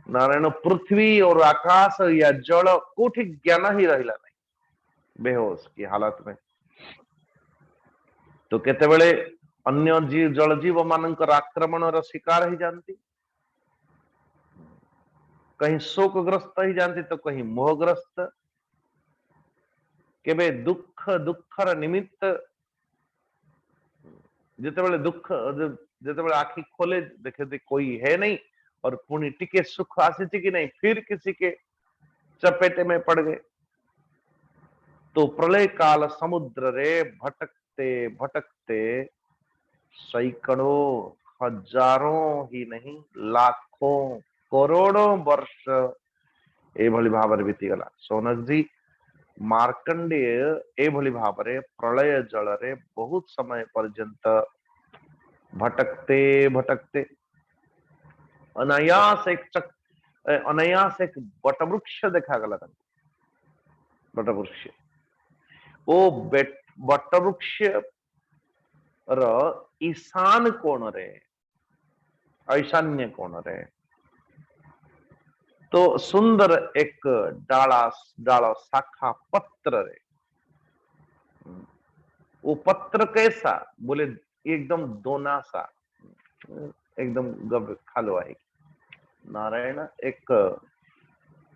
नारायण पृथ्वी और आकाश या जल कोठी ज्ञान ही रहिला नहीं, बेहोश की हालत में। तो केतेबेले अन्य जीव जल जीव मानकर आक्रमण र शिकार ही जानती। कहीं शोकग्रस्त ही जानती तो कहीं मोहग्रस्त। केबे दुख दुखर निमित्त जितेबेले दुख जितेबेले आखि खोले देखे कोई है नहीं और पुणी टिके सुख आसी कि नहीं, फिर किसी के चपेटे में पड़ गए। तो प्रलय काल समुद्र रे भटकते भटकते सैकड़ों हजारों ही नहीं लाखों करोड़ों वर्ष एभली भाव बीतीगला। सोनक जी मार्कंडेय एभली भाव प्रलय जल रे बहुत समय पर्यंत भटकते भटकते अनायास एक बटवृक्ष देखागला। बटवृक्ष ओ बटवृक्ष र ईशान कोण रे ईशान्य कोण रे तो सुंदर एक डाला शाखा पत्र रे। वो पत्र कैसा बोले एकदम दोना सा एकदम गब खालो है नारायण। एक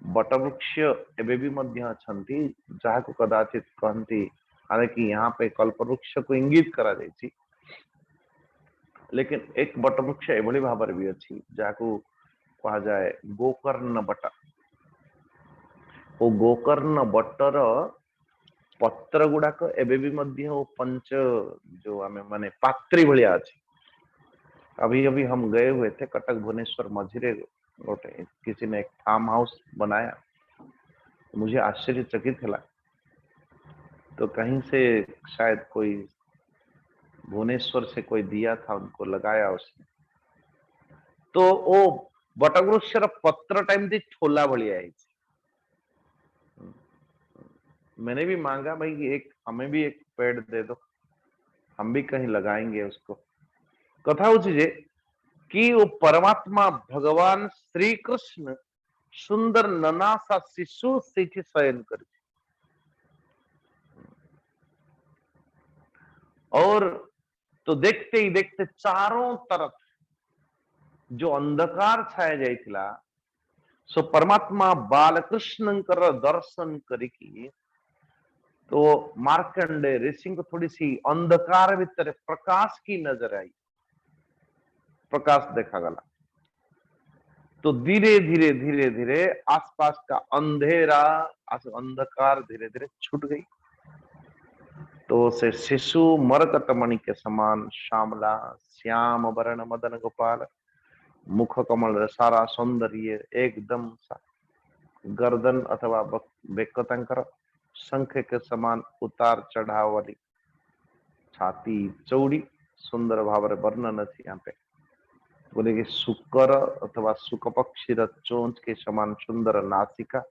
बटवृक्ष एबे भी मध्य अछंती जहाँ को कदाचित कहती, हालांकि यहाँ पे कल्पवृक्ष को इंगित करा जायछि, लेकिन एक बटवृक्ष एभली भाव भी अच्छी जहाँ को कहा जाए गोकर्ण बट। वो गोकर्ण बटर पत्र गुड़ाक एबे भी मध्य वो पंच जो हमें माने पात्री भलिया अच्छी। अभी अभी हम गए हुए थे कटक भुवनेश्वर मझिरे गोटे किसी ने एक फार्म हाउस बनाया, मुझे आश्चर्यचकित था। तो कहीं से शायद कोई भुवनेश्वर से कोई दिया था, उनको लगाया उसने। तो वो बटवृक्ष पत्र टाइम थी ठोला भलिया है। मैंने भी मांगा भाई एक हमें भी एक पेड़ दे दो, हम भी कहीं लगाएंगे उसको। कथा हो कि वो परमात्मा भगवान श्री कृष्ण सुंदर नना सा शिशु सीठी शयन कर। और तो देखते ही देखते चारों तरफ जो अंधकार छाया जाइथिला सो परमात्मा बालकृष्ण कर दर्शन करिकी तो मार्कंडे ऋषि को थोड़ी सी अंधकार भीतर प्रकाश की नजर आई, प्रकाश देखा गला। तो धीरे धीरे धीरे धीरे आसपास का अंधेरा अंधकार धीरे धीरे छूट गई। तो से शिशु मरकत मणि के समान श्यामला श्याम वर्ण मदन गोपाल, मुख कमल सारा सौंदर्य एकदम सा, गर्दन अथवा बेक तांकर शंख के समान उतार चढ़ाव वाली छाती चौड़ी सुंदर भाव वर्णन अच्छी यहाँ पे बोले कि शुकर अथवा शुक पक्षी चोंच के समान सुंदर नासिका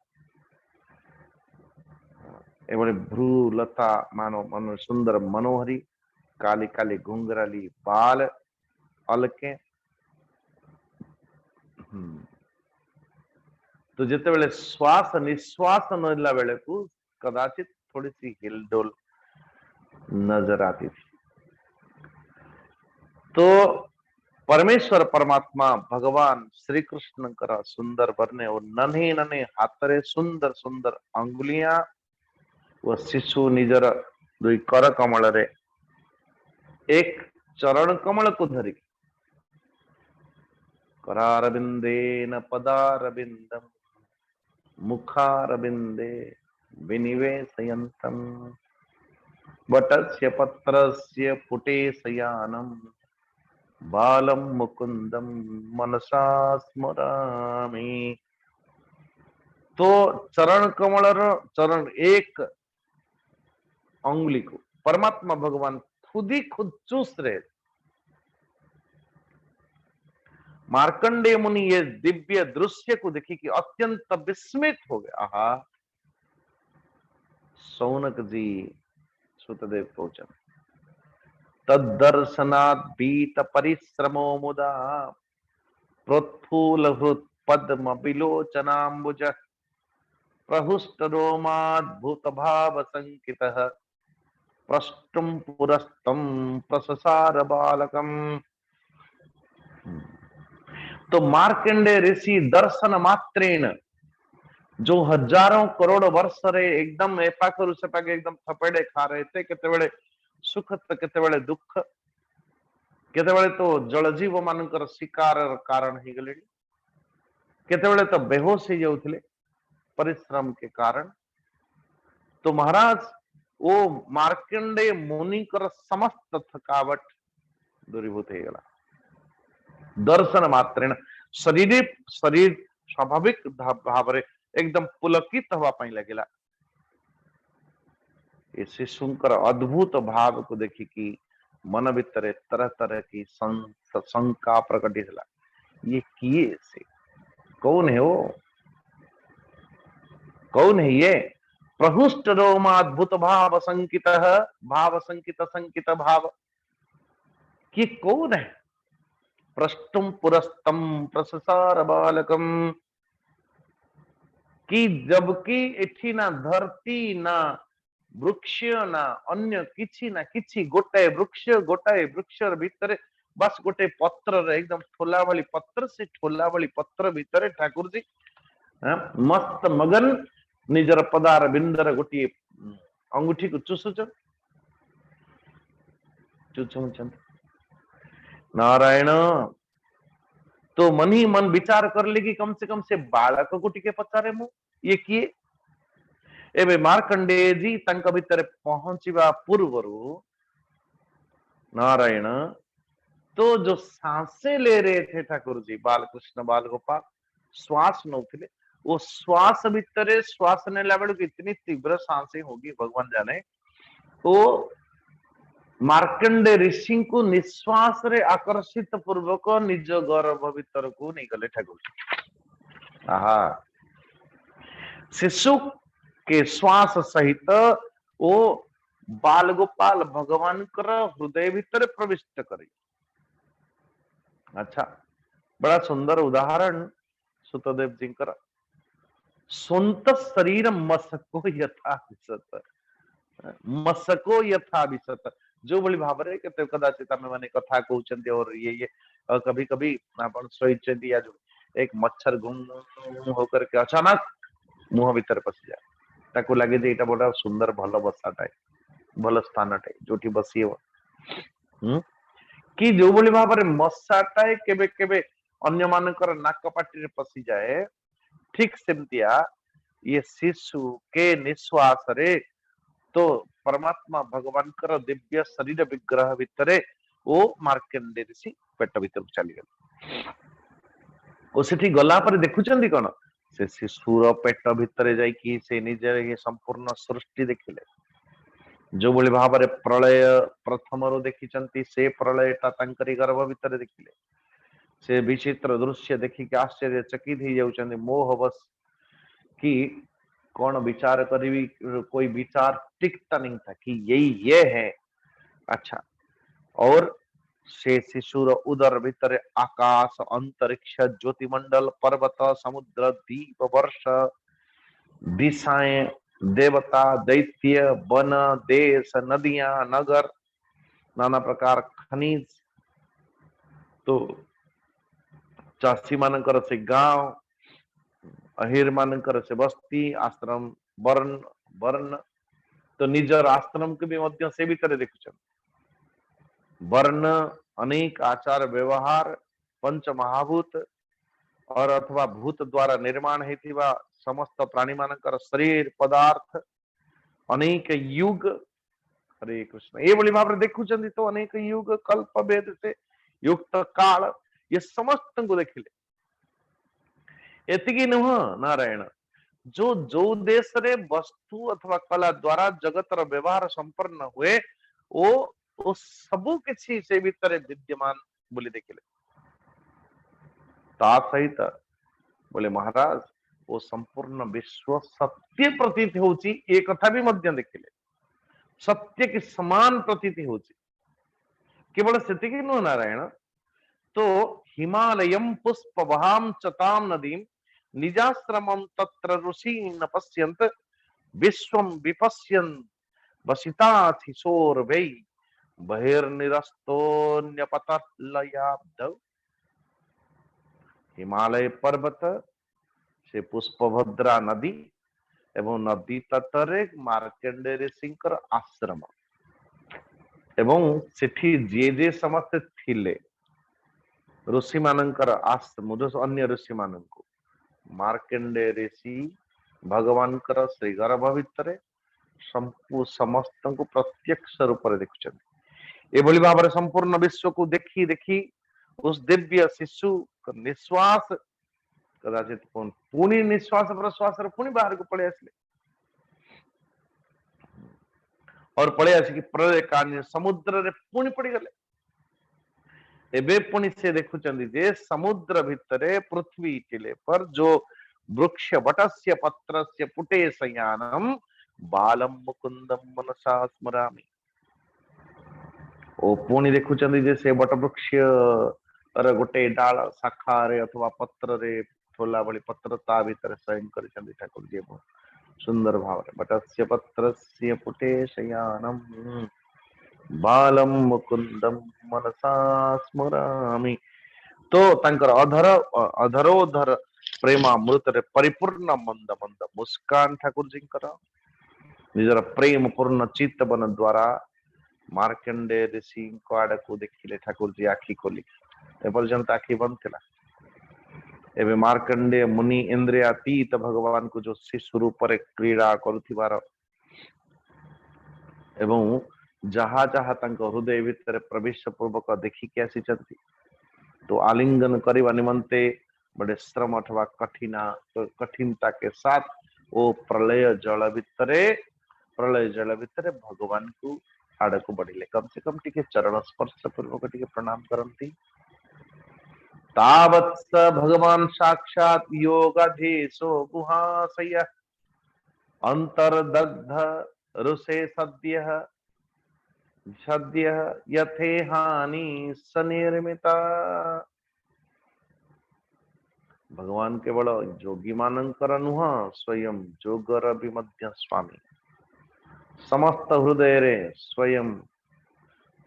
एवं भ्रू लता मानो मनो सुंदर मनोहरी, काली काली घुंघराली बाल अलके। तो जिते बेले श्वास निश्वास नला बेले को कदाचित थोड़ी सी हिलडोल नजर आती थी। तो परमेश्वर परमात्मा भगवान श्री कृष्ण करा सुंदर बरने और नन्हे नन्हे हाथरे सुंदर सुंदर अंगुलियां व शिशु निजर दुई कर कमल रे एक चरण कमल को धरी करारविंदेन पदारविंदम मुखारविंदे विनिवेशयन्तम् वटस्य पत्रस्य पुटे शयानम् बालम मुकुंदम मनसा स्मरामि। तो चरण कमल चरण एक अंगुली को परमात्मा भगवान खुद ही खुद चूस रहे। मार्कंडेय मुनि ये दिव्य दृश्य को देखी कि अत्यंत विस्मित हो गया। आहा, सौनक जी सुतदेव पहुंचा तदर्शनात् बीत परिश्रमो मुदा प्रोत्फूल हृत पद्म विलोचनाम्बुज प्रहुष्ट रोमाद्भुत भाव संकितः प्रष्टुम पुरस्तम प्रससार बालकम। तो मार्कंडेय ऋषि दर्शन मात्रेन जो हजारों करोड़ वर्ष रे एकदम एपाखरु सेपाके एकदम थपेड़े खा रहे थे, केते बेले सुख तो केते बेले दुख, केते बेले तो जलजीव मानकर शिकार कारण ही गले, केते बेले तो बेहोश ही जाउथिले परिश्रम के कारण। तो महाराज वो मार्कंडेय मुनि कर समस्त थकावट दूरीभूत हो गला दर्शन मात्रेण। शरीर शरीर स्वाभाविक भाव रे एकदम पुलकित हवा पाई लगेला। ये शिशुंकर अद्भुत भाव को देखी कि मन भितर तरह तरह की शंका प्रकटित होला। ये किए से कौन है? वो कौन है? ये प्रहुष्ट रोमाद्भुत भाव संकित भाव संकित संकित भाव कि कौन है? प्रष्टुम पुरस्तम प्रससार बालकम कि जबकि एठी ना धरती ना वृक्ष ना अन्य किछि ना किछि गोटाए वृक्ष भितर बस गोटे पत्र एकदम ठोला वाली पत्र से ठोला वाली पत्र भितर ठाकुर जी मस्त मगन निजर पदार बिंदर गोटे अंगूठी को चुसुच नारायण। तो मन ही मन विचार कर ले कि कम से बालक को टिके पचारे मु ये किए। एवं मार्कंडेय जी तंक भितर पहुंचवा पूर्वरु नारायण तो जो सांसें ले रहे थे ठाकुर जी बालकृष्ण बाल गोपाल श्वास नौथिले वो श्वास भितर श्वास नेला बेलू इतनी तीव्र सांसें होगी भगवान जाने। तो मार्कंडेय ऋषि को निश्वास रे आकर्षित पूर्वक निज गर्भ भीतर को नहीं गले ठाकुर। आहा, शिशु के श्वास सहित वो बाल गोपाल भगवान कर हृदय भीतर प्रविष्ट करे। अच्छा, बड़ा सुंदर उदाहरण सुतदेव जी कर सुंत शरीर मसको यथा विसत मसको यथा विसत जो बड़ी भाव रे के कदाचित आमे माने कथा कहउचंती और ये कभी कभी आपण सोइचंती या जो एक मच्छर घुम होकर के अचानक मुह भीतर पसी जाए ताको लागे जे एटा बड़ा सुंदर भलो बसाटाए भलो स्थानटाए जोठी बसियो कि जो बड़ी भाव रे मशाटाए केबे केबे अन्य मानकर नाक पाटी रे पसी जाए ठीक सेमतिया ये शिशु के निश्वास रे तो परमात्मा भगवान कर दिव्य शरीर विग्रह भितरे ओ मार्कंडे ऋषि पेट भीतर चली गले ओ सेठी गला पर देखुचंदी कोन से शिशुर पेट भितरे जाई कि से निजे ये संपूर्ण सृष्टि देखिले जो भली भाव प्रलय प्रथम रो देखिचंती से प्रलयटा तांकरी गर्भ भितर देखिले से विचित्र दृश्य देखि के आश्चर्य चकित ही जाउचंदी मोहवश कि कौन विचार करी कोई विचार टिकता नहीं था कि यही ये है। अच्छा और से शिशुर उदर भीतर आकाश अंतरिक्ष ज्योतिमंडल पर्वत समुद्र द्वीप वर्ष दिशाएं देवता दैत्य वन देश नदियां नगर नाना प्रकार खनिज तो चाषी मानकर से गांव अहिर मानकर से बस्ती आश्रम वर्ण वर्ण तो निजर आश्रम के भी मध्य से भी तरह देखुछन वर्ण अनेक आचार व्यवहार पंच महाभूत और अथवा भूत द्वारा निर्माण हेतिवा समस्त प्राणी मानकर शरीर पदार्थ अनेक युग हरे कृष्ण ये बोली भाव देखुचंदी तो अनेक युग कल्प भेद से युक्त काल ये समस्त को देखिले एतिकी नुह नारायण जो जो देश रे वस्तु अथवा कला द्वारा जगतर व्यवहार संपन्न हुए ओ सबु किछि से भीतर विद्यमान बोली देखिले ता सहित बोले महाराज वो संपूर्ण विश्व सत्य प्रतीत होची ए कथा भी मध्य देखिले सत्य के समान प्रतीति होची केवल सेतिकी नुह नारायण तो हिमालयम पुष्प वहाम चताम नदीम निजाश्रमम तत्र ऋषि न पश्यन्त विश्वम विपश्यन् वसिताथिशोर वै बहिर्निरस्तोन्यपतलयाब्द हिमालय पर्वत से पुष्पभद्रा नदी एवं नदी तटरे मार्कंडे ऋषिंकर आश्रम एवं सेठी जे जे समस्त थिले ऋषि मानकर आश्रम अन्य ऋषि माननको मार्कंडे ऋषि भगवान कर श्री गर्भ भितर समस्त को प्रत्यक्ष रूप से देखुचंदी एभली भाव संपूर्ण विश्व को देखी देखी उस दिव्य शिशु निश्वास कदाचित पुणी निश्वास प्रश्वास पुणी बाहर को पड़े आसले और पड़े आसिक प्रलय काल समुद्र रे पुणी पड़ी गले एबे पुणी से देखुचंदी जे समुद्र भितरे पृथ्वी टिले पर जो वृक्ष वटस्य पत्रस्य पुटे शयानम बालम मुकुंदम मनसा स्मरामि ओ पुणी देखुचंदी जे से वट वृक्ष अरे गोटे डाल शाखा रे अथवा पत्र रे थोला बड़ी पत्र ता भीतर शयन करिसंदी ठाकुर जी सुंदर भाव रे वटस्य पत्रस्य पुटे शयानम बालम मुकुंदम मनसा स्मरामि तो तंकर अधरोधर प्रेमामृत रे परिपूर्ण मंद मंद मुस्कान ठाकुर जी निजर प्रेम पूर्ण चित्तवन द्वारा मार्कंडे ऋषि आड़ को देखिले ठाकुर जी आखि खोली एपर्यंत आखि बंद थिला एबे मार्कंडे मुनि इंद्रियातीत भगवान को जो शिशु रूप रे क्रीड़ा करुथिबार एवं जहा जहा तंक हृदय भितर प्रवेश पूर्वक देखी के आसी चंती तो आलिंगन करवा निमंते बड़े श्रम अथवा कठिनता के साथ वो प्रलय जल भितरे भगवान को आड़ को बढ़िले कम से कम टिके चरण स्पर्श पूर्वक टिके प्रणाम करंती तावत्स भगवान साक्षात योगाधीशो गुहाशय अंतर्दग्ध रुषे सद्य यथे हानि सनिर्मिता भगवान केवल जोगी मानकर नुह स्वयं जोगर विमध्य स्वामी समस्त हृदय रे स्वयं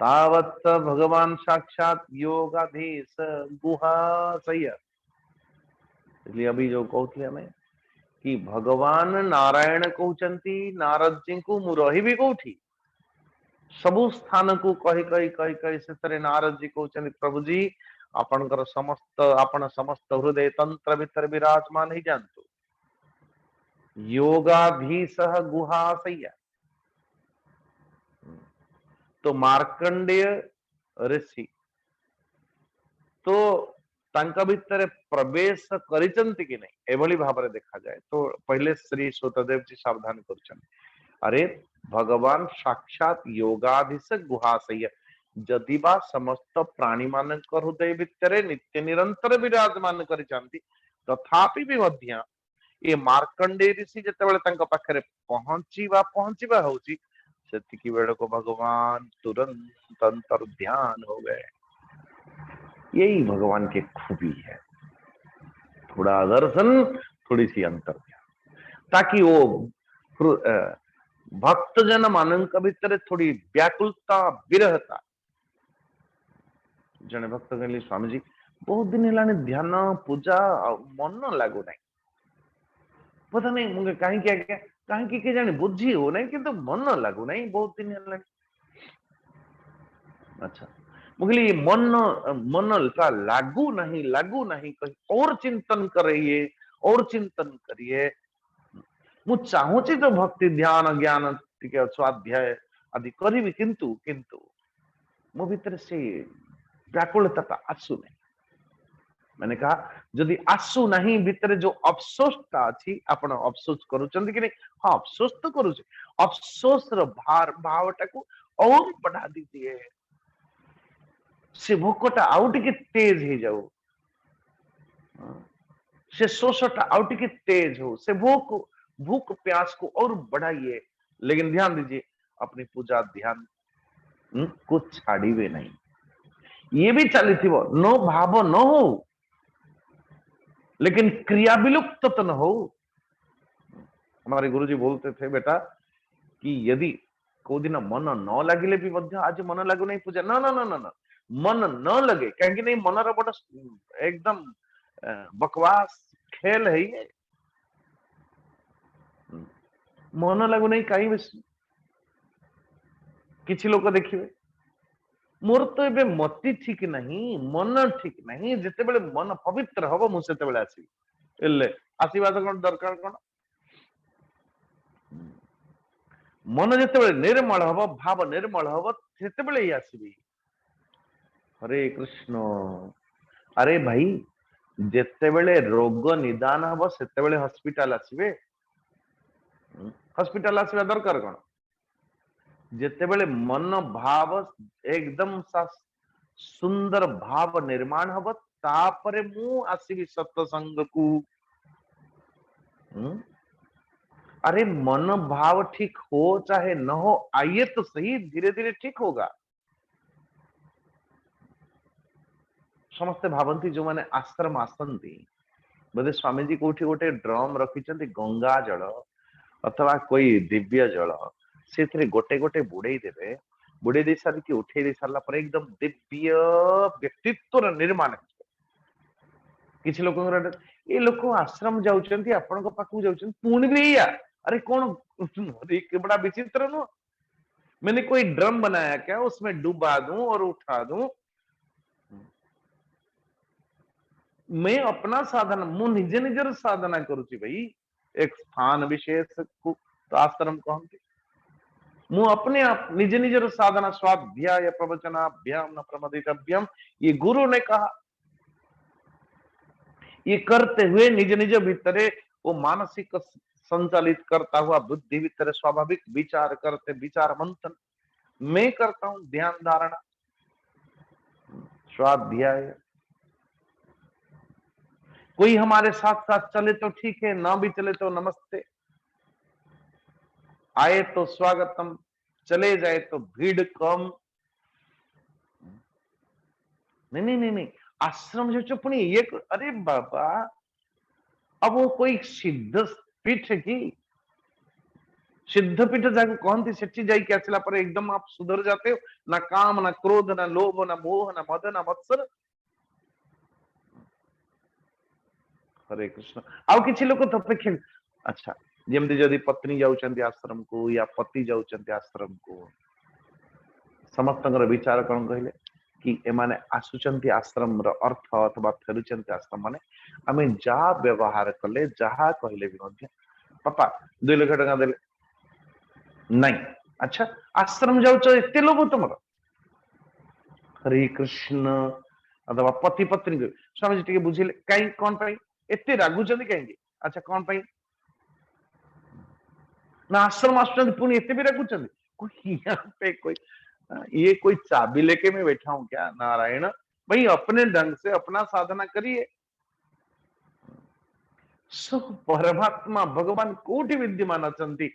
तावत् भगवान साक्षात योगाधीश गुहाशय इसलिए अभी जो कहते हमें कि भगवान नारायण कहते नारद जी को मुरही भी कौठी सबु स्थान को कही कही कही कही से नारद जी कहते प्रभु जी आपनकर समस्त आपण समस्त हृदय तंत्र भीतर विराजमान ही जानतु योगाधीश गुहाशय तो मार्कंडेय ऋषि तो तांका भितर प्रवेश करिसंती कि नहीं एभली भाबरे देखा जाए तो पहले श्री सुतदेव जी सावधान करछन अरे भगवान साक्षात योगाधीश गुहाशय जदि बा समस्त प्राणी मान हृदय भितर नित्य निरंतर विराजमान करिसंती तथापि भी मध्य ये मार्कंडेय ऋषि जेतेबेले तांका पाखरे पहुंचीबा होची सेतिकी बेले को भगवान तुरंत अंतर ध्यान हो गए। यही भगवान की खूबी है, थोड़ा दर्शन थोड़ी सी अंतर ध्यान, ताकि वो भक्तजन मानक भितर थोड़ी व्याकुलता विरहता। जने भक्त कहले स्वामी जी बहुत दिन हेलानी ध्यान पूजा मन लागू नहीं, पता नहीं मुझे कहीं क्या कहीं के जाने बुद्धि हो नहीं किंतु मन लागू नहीं बहुत दिन हेलानी। अच्छा मुझे ये मन का लागू नहीं कहीं और चिंतन करिए और चिंतन करिए। मु चाहूची तो भक्ति ध्यान ज्ञान टिके स्वाध्याय आदि करी किंतु किंतु मो भीतर से व्याकुलता आसु नहीं। मैंने कहा जदि आसु नहीं भीतर जो अफसोसता अच्छी आपण अफसोस करूचंती कि नहीं, हाँ अफसोस तो करूचे, अफसोस रो भावटा को और बढ़ा दीजिए, से भोकटा आउ टिके तेज हो जाओ, से शोषटा आउ टिके तेज हो, से भूख प्यास को और बढ़ाइए। लेकिन ध्यान दीजिए अपनी पूजा ध्यान कुछ छाड़ीवे नहीं, ये भी चली थी वो नो भाव न हो लेकिन क्रिया विलुप्त तो न हो। हमारे गुरुजी बोलते थे बेटा कि यदि को दिन मन न लगिले भी मध्य आज मन लागू नहीं पूजा ना ना ना ना ना मन न लगे कहीं नहीं मन बड़ा एकदम बकवास खेल है ये, मन लागू नहीं कहीं बेसी किसी लोग देखिए मोर तो एबे मति ठीक नहीं मन ठीक नहीं जिते बेले मन पवित्र हबो मु सेते बेले आसी एले आशीर्वाद कोन दरकार कोन मन जिते बेले निर्मल हबो भाव निर्मल हबो सेते बेले ही आसीबी। हरे कृष्ण अरे भाई जिते बेले रोग निदान हबो सेते बेले हॉस्पिटल आसीबे, हॉस्पिटल आसीबा दरकार कोन जिते बेले मन भाव एकदम सा सुंदर भाव निर्माण हब तापरे मु आसीबी सत्संग को। अरे मन भाव ठीक हो चाहे न हो आइए तो सही धीरे धीरे ठीक होगा। समस्ते भावंती जो माने आश्रम आसंती बोधे स्वामी जी कोठी गोटे ड्रम रखिचंती गंगा जल अथवा कोई दिव्य जल से गोटे गोटे बुड़े देवे, बुड़े दे सारी उठे दे सारा पर एकदम दिव्य व्यक्तित्व निर्माण। किसी लोक ये लोक आश्रम जाउचंती आपण को पाखु जाउचंती पुणी भी या अरे कौन बड़ा विचित्र नो, मैंने कोई ड्रम बनाया क्या उसमें डुबा दूं और उठा दूं, मैं अपना साधना मु निजे निजर साधना करूची भाई एक स्थान विशेष को तो आश्रम कहते मु अपने आप निज निजर साधना स्वाध्याय प्रवचनाभ्याम न प्रमदितव्यम ये गुरु ने कहा। ये करते हुए निज निज भीतरे वो मानसिक संचालित करता हुआ बुद्धि भीतर स्वाभाविक विचार करते विचार मंथन मैं करता हूं ध्यान धारणा स्वाध्याय। कोई हमारे साथ साथ चले तो ठीक है ना भी चले तो नमस्ते, आए तो स्वागतम चले जाए तो भीड़ कम। नहीं नहीं नहीं नहीं आश्रम जो चुपनी ये अरे बाबा अब वो कोई सिद्ध पीठ की सिद्ध पीठ जाके कहती सेठी जाइए आसला पर एकदम आप सुधर जाते हो ना काम ना क्रोध ना लोभ ना मोह ना मद ना मत्सर। हरे कृष्ण आउ किसी लोग तो अपेक्षा अच्छा जमती जदि पत्नी जाउचंती आश्रम को या पति जाउचंती आश्रम को समस्त विचार कौन कहले कि एमाने आसुचंती आश्रम रो अर्थ अथवा फेरुचंती आश्रम माने आमे जा व्यवहार कले जहा कहले भी मध्य पापा 2 लाख टका देले नहीं अच्छा आश्रम जाऊच एते लोभ तुमर हरे कृष्ण अथवा पति पत्नी को स्वामी जी टिके बुझिले कहीं कौन पाई एते रागुचंदी कहीं अच्छा कौन पाई ना आश्रम आश्रम पुणी एते भी रागुचंदी कोई यहाँ पे कोई ये कोई चाबी लेके मैं बैठा हूं क्या नारायण भाई अपने ढंग से अपना साधना करिए सब परमात्मा भगवान कोटि विद्यमान अचंती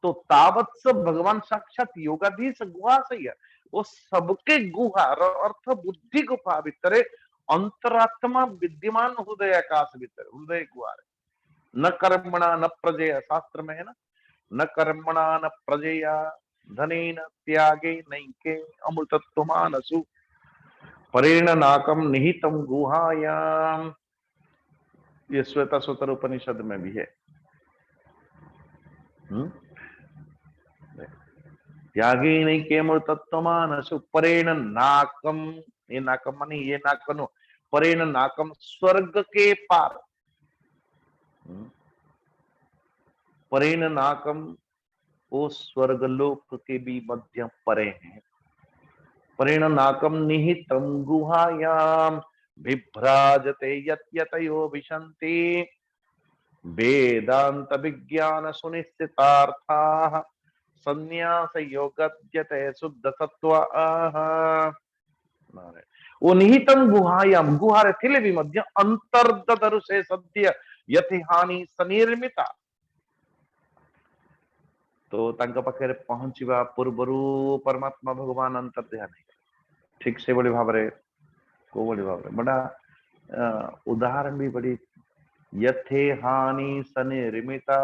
तो तावत सब भगवान साक्षात योगाधीश गुहाशय वो सबके गुहार अर्थ बुद्धि गुफा भितर अंतरात्मा विद्यमान हृदय आकाश भीतर हृदय गुहार न कर्मणा न प्रजय शास्त्र में है ना न कर्मणा न प्रजया धनेन त्यागे नैके अमृतत्वमानसु परेण नाकम निहितम गुहायाम ये श्वेता सूत्र उपनिषद में भी है। त्यागे नैके अमृतत्वमानसु परेण नाकम ये नाकम माने ये नाकनो परेण नाकम स्वर्ग के पार परेण नाकम वो स्वर्गलोक के भी मध्य परे हैं परेण नाकम निहितम गुहायाम विभ्राजते यतयो विशन्ति वेदांत विज्ञान सुनिश्चितार्थाः संन्यास योगद्यते शुद्ध सत्व वो निहितम गुहायाम गुहारे थिले भी मध्य अंतर्ददरु से सद्य यति हानि सनिर्मिता तो तांका पाखे पहुंचवा पूर्वरु परमात्मा भगवान अंतर ध्यान ठीक से बड़ी भाव को बड़ी भाव बड़ा उदाहरण भी बड़ी यथे हानि सनिर्मिता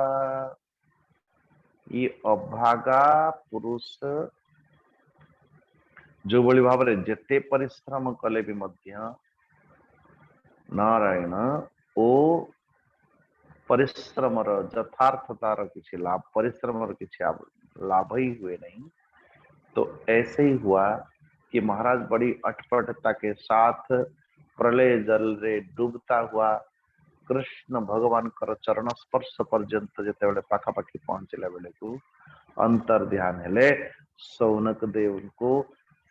ये अभागा पुरुष जो बड़ी भाव जेते परिश्रम कले भी मध्य नारायण ओ परिश्रम यथार्थतार किसी लाभ परिश्रम किसी लाभ ही हुए नहीं तो ऐसे ही हुआ कि महाराज बड़ी अटपटता के साथ प्रलय जल रे डूबता हुआ कृष्ण भगवान कर चरण स्पर्श पर्यंत जिते बड़े पाखापाखि पहुंचला बेले को अंतर ध्यान हेले सौनक देव को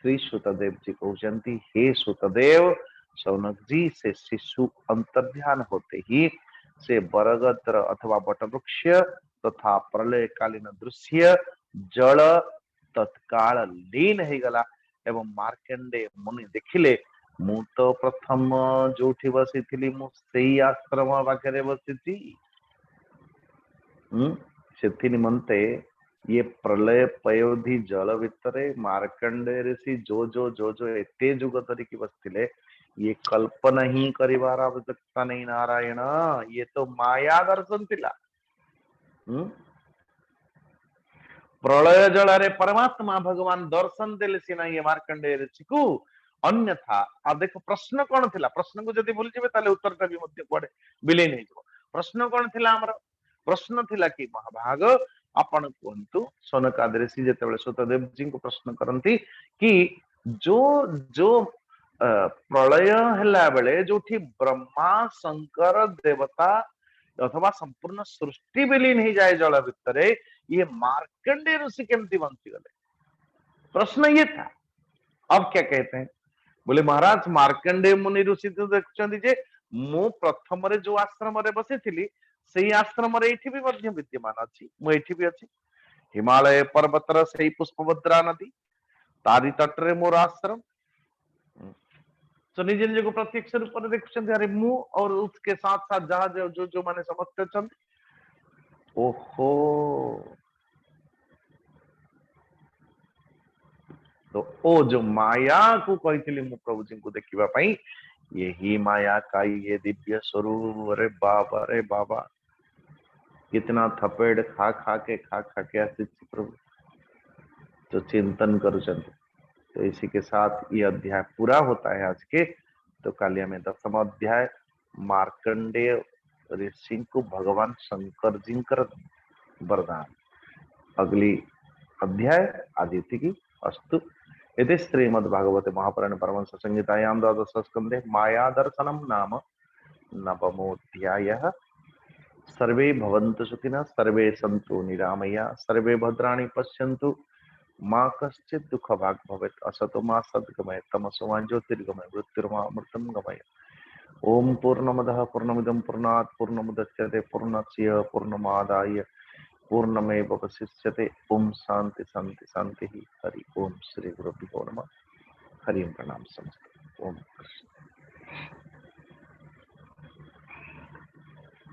श्री सुतदेव जी कहते हे सुतदेव सौनक जी से शिशु अंतर ध्यान होते ही से बरगत्र अथवा बटवृक्ष तथा प्रलय कालीन दृश्य जल तत्काल लीन हो गला एवं मार्कंडे मुनि देखिले मु तो प्रथम जो बसी थी मुझे आश्रम पाखे बसी से निमंते ये प्रलय पयोधि जल भितर मार्कंडे ऋषि जो एते जुग धरिकी बसते ये कल्पना ही करिवार आवश्यकता नहीं नारायण ये तो माया दर्शन थिला प्रलय जल रे परमात्मा भगवान दर्शन देले सिना ये मार्कंडेय ऋषि को अन्यथा आ देखो प्रश्न कौन थिला प्रश्न को जदि भूल जिवे ताले उत्तरटा भी मध्य पड़े विलीन हो जिवो प्रश्न कौन थिला हमर प्रश्न थिला कि महाभाग आपण कहंतु सनकादि ऋषि जेते बेले सुतदेव जी को प्रश्न करंती कि जो जो प्रलय हेला बेले जोठी ब्रह्मा शंकर देवता अथवा संपूर्ण सृष्टि विलीन हो जाए जल भितर ये मार्कंडेय ऋषि केमती बंची गले प्रश्न ये था। अब क्या कहते हैं बोले महाराज मार्कंडेय मुनि ऋषि तो देखुचंदी जे मु प्रथम रे जो आश्रम रे बसी थिली सेही आश्रम रे एठी भी मध्य विद्यमान अछि मु एठी भी अछि हिमालय पर्वत रे सेही पुष्पभद्रा नदी तारी तट रे मोर आश्रम तो निजे निजे को प्रत्यक्ष रूप में देखुचंदी अरे मु और उसके साथ साथ जहां जो माने समझते चंद ओहो तो ओ जो माया को कही मु प्रभु जी को देखा यही माया का ये दिव्य स्वरूप अरे बाबा कितना थपेड़ खा खा के आसी प्रभु तो चिंतन करुचंद तो इसी के साथ ये अध्याय पूरा होता है आज के तो कल हमें 10वां अध्याय मार्कंडेय ऋषि को भगवान शंकर जी कर वरदान अगली अध्याय आदित्य की अस्तु इति श्रीमद्भागवते महापुराणे परमहंस संहितायां द्वादश स्कंधे माया दर्शनम नाम नवमोऽध्यायः सर्वे भवन्तु सुखिनः सर्वे सन्तु निरामया सर्वे भद्राणि पश्यन्तु माँ कश्चित् दुःख भाग भवेत्। असतो मा सद्गमय तमसो मा ज्योतिर्गमय मृत्युर्मा अमृतं गमय। ओम पूर्णमदः पूर्णमिदं पूर्णात् पूर्णमुदच्यते पूर्णस्य पूर्णमादाय पूर्णमेवावशिष्यते। ओम शांति शांति शांति। हरि ओम श्री गुरुभ्यो नमः। हरि ओम प्रणाम समस्त। ओम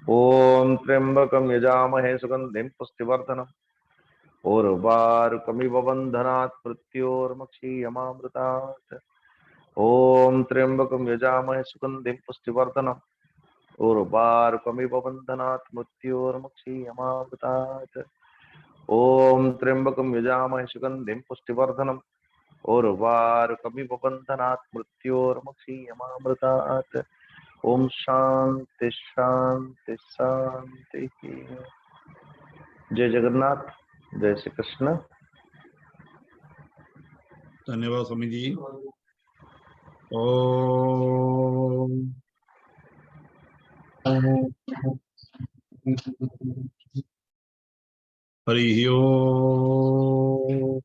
ओम त्र्यंबकं यजामहे सुगंधिं पुष्टिवर्धनम् उर्वारुकमिव बन्धनात् मृत्योर्मुक्षीयमामृतात्। ओम त्र्यंबकं यजामहे सुगंधिं पुष्टिवर्धनम् उर्वारुकमिव बन्धनात् मृत्योर्मुक्षीयमामृतात्। ओम त्र्यंबकं यजामहे सुगंधिं पुष्टिवर्धनम् उर्वारुकमिव बन्धनात् मृत्योर्मुक्षीयमामृतात्। ओम शांति शांति शांति। जय जगन्नाथ, जय श्री कृष्ण। धन्यवाद स्वामी जी। ओम हरि ओम।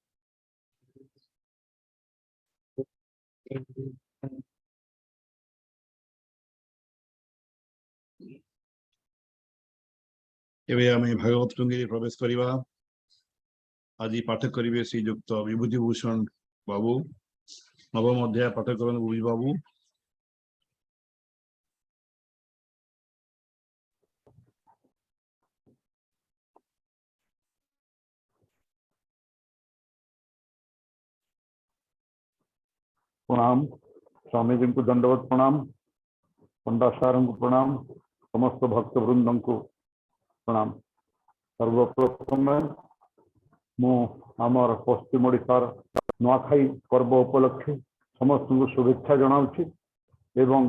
एवं आम भागवत टुंगी प्रवेश करवा। आज पाठ करेंगे श्रीजुक्त विभूतिभूषण बाबू। नवम अध्याय पाठ करें विभूति बाबू। प्रणाम स्वामी जी को दंडवत प्रणाम, पंडा सार को प्रणाम, समस्त भक्त वृंद को प्रणाम। सर्वप्रथम मु आमर पश्चिम ओडिशार नुआखाई पर्व उपलक्षे समस्त को शुभेच्छा जनाऊँगी एवं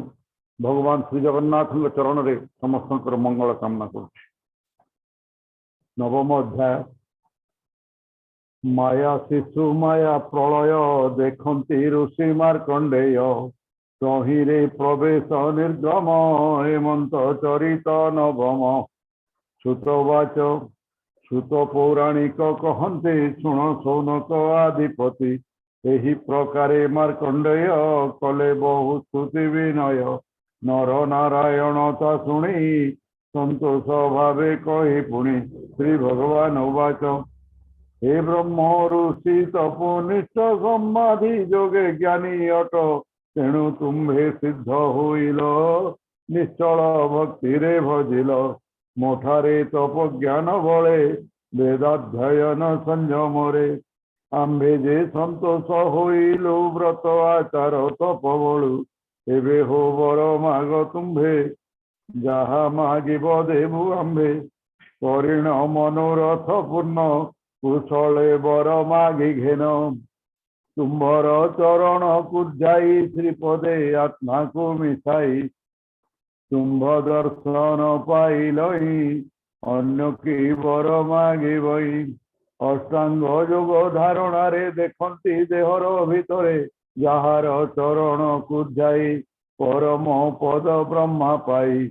भगवान श्री जगन्नाथ चरण में समस्त मंगल कामना करुच्ची। नवम अध्याय माया शिशु माया प्रलय देखती ऋषि मार्कंडेय सहिरे प्रवेश निर्गम हेमंत चरित नवम। श्रुतवाच श्रुत पौराणिक कहते शुण सौनक आदिपति एहि प्रकारे मार्कंडेय कले बहु स्तुति विनय नर नारायण ता शुणी संतोष भावे कही पुणी। श्री भगवान उवाच हे ब्रह्म ऋषि तपोनिष्ठ समाधि जोगे ज्ञानी अट तेणु तुम्भे सिद्ध होइल निश्चल भक्ति रे भजिल। मोठारे तप ज्ञान बले वेदाध्ययन संयम रे आम्भे जे संतोष होइलु व्रत आचार तप बलु। एबे हो बर माग तुम्भे जहा मागिब देबु आम्भे करिण मनोरथ पूर्ण कुशले बर मागि घेन। तुम्भर चरण कुजाई श्रीपदे आत्मा को मिसाई तुम्भ दर्शन पाइलई अन्य की बर मागे बई। अष्टांग जोग धारणा रे देखती देहर भितरे जहार चरण कुजाई परम पद ब्रह्मा पाई।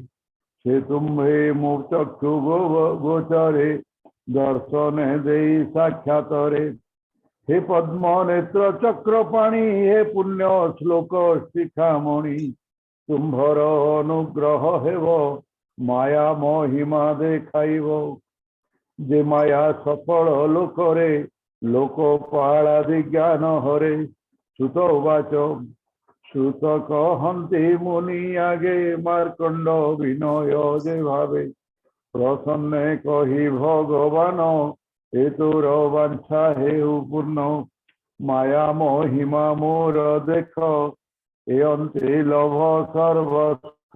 से तुम्भे मुचक्षु गोचरे दर्शन दे साक्षात रे। हे पद्म नेत्र चक्रपाणी हे पुण्य श्लोक शिखामणि तुम्भर अनुग्रह हेव माया महिमा देखाइब। जे माया सफल लोकरे लोकपालादि ज्ञान हरे। श्रुत उवाच श्रुत कहन्ति मुनि आगे मार्कंड विनय जे भावे प्रसन्न कही भगवान हेतुर वांछा हेउ पूर्ण। माया महिमा मोर देख ए अंते लभ सर्वस्थ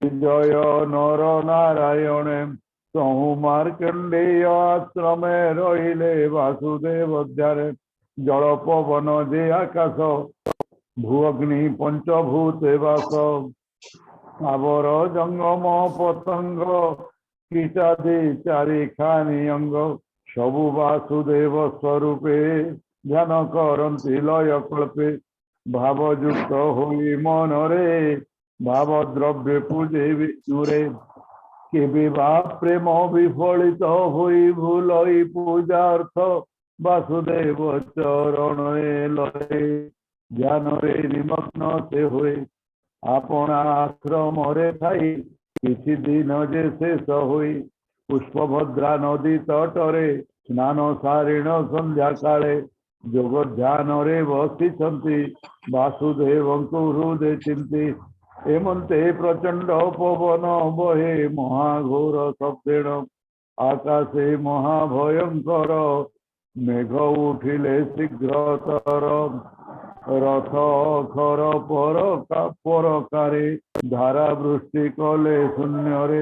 जय नर नारायण सहु मार्कंडेय आश्रमे रहिले वासुदेव ध्यारे। जल पवन जे आकाश भूअग्नि पंचभूते वास आवर जंगम पतंग कीटादि चारि खानि अंग सबु वासुदेव स्वरूपे ध्यान करन्ति लय कल्पे। भावयुक्त होई मन रे भाव द्रव्य पूजे विष्णु रे। केबे बा प्रेम विफलित होई भूलई पूजार्थ वासुदेव चरण लय ज्ञान रे निमग्न से हुए आपण आश्रम रे खाई किछि दिन जे शेष होई पुष्पभद्रा नदी तटरे स्नान सारिण संध्या काले जोग ध्यान रे बसिछंती वासुदेव हृदय चिंती एमंते प्रचंड पवन बहे महाघोर शब्देण आकाशे महाभयंकर मेघ उठिले शीघ्रतर रथ खर परकारे धारा वृष्टि कले शून्य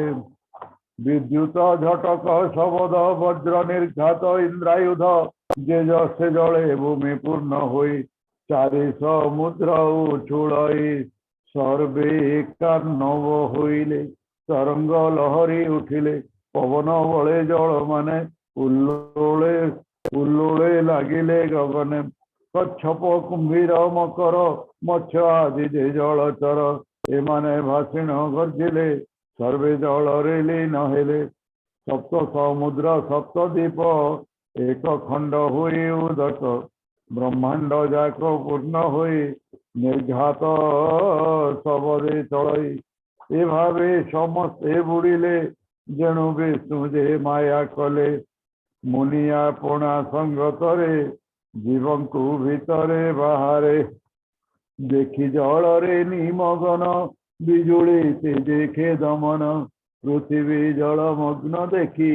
विद्युत झटक शबद वज्र निर्घात इंद्रायुध जे जसे जले भूमि पूर्ण होई चारि समुद्र उछुड़ई सर्वे एकान्नव होइले तरंग लहरी उठिले पवन बले जल माने उल्लोले उल्लोले लागिले गगने कच्छप कुंभीर मकर मत्स्य आदि जे जलचर एमाने भाषिण गर्जिले सर्वे जल रे लीन हेले सप्त समुद्र सप्त द्वीप एक खंड हुई उदक ब्रह्मांड जाक पूर्ण हुई निर्घात सबरे चलई ए भावे समस्ते बुड़िले जेणु विष्णु जे माया कले मुनिया पुणा संगतरे जीवन को भीतरे बाहरे देखी जल रे निमगन बिजुली से देखे दमन पृथ्वी जल मग्न देखी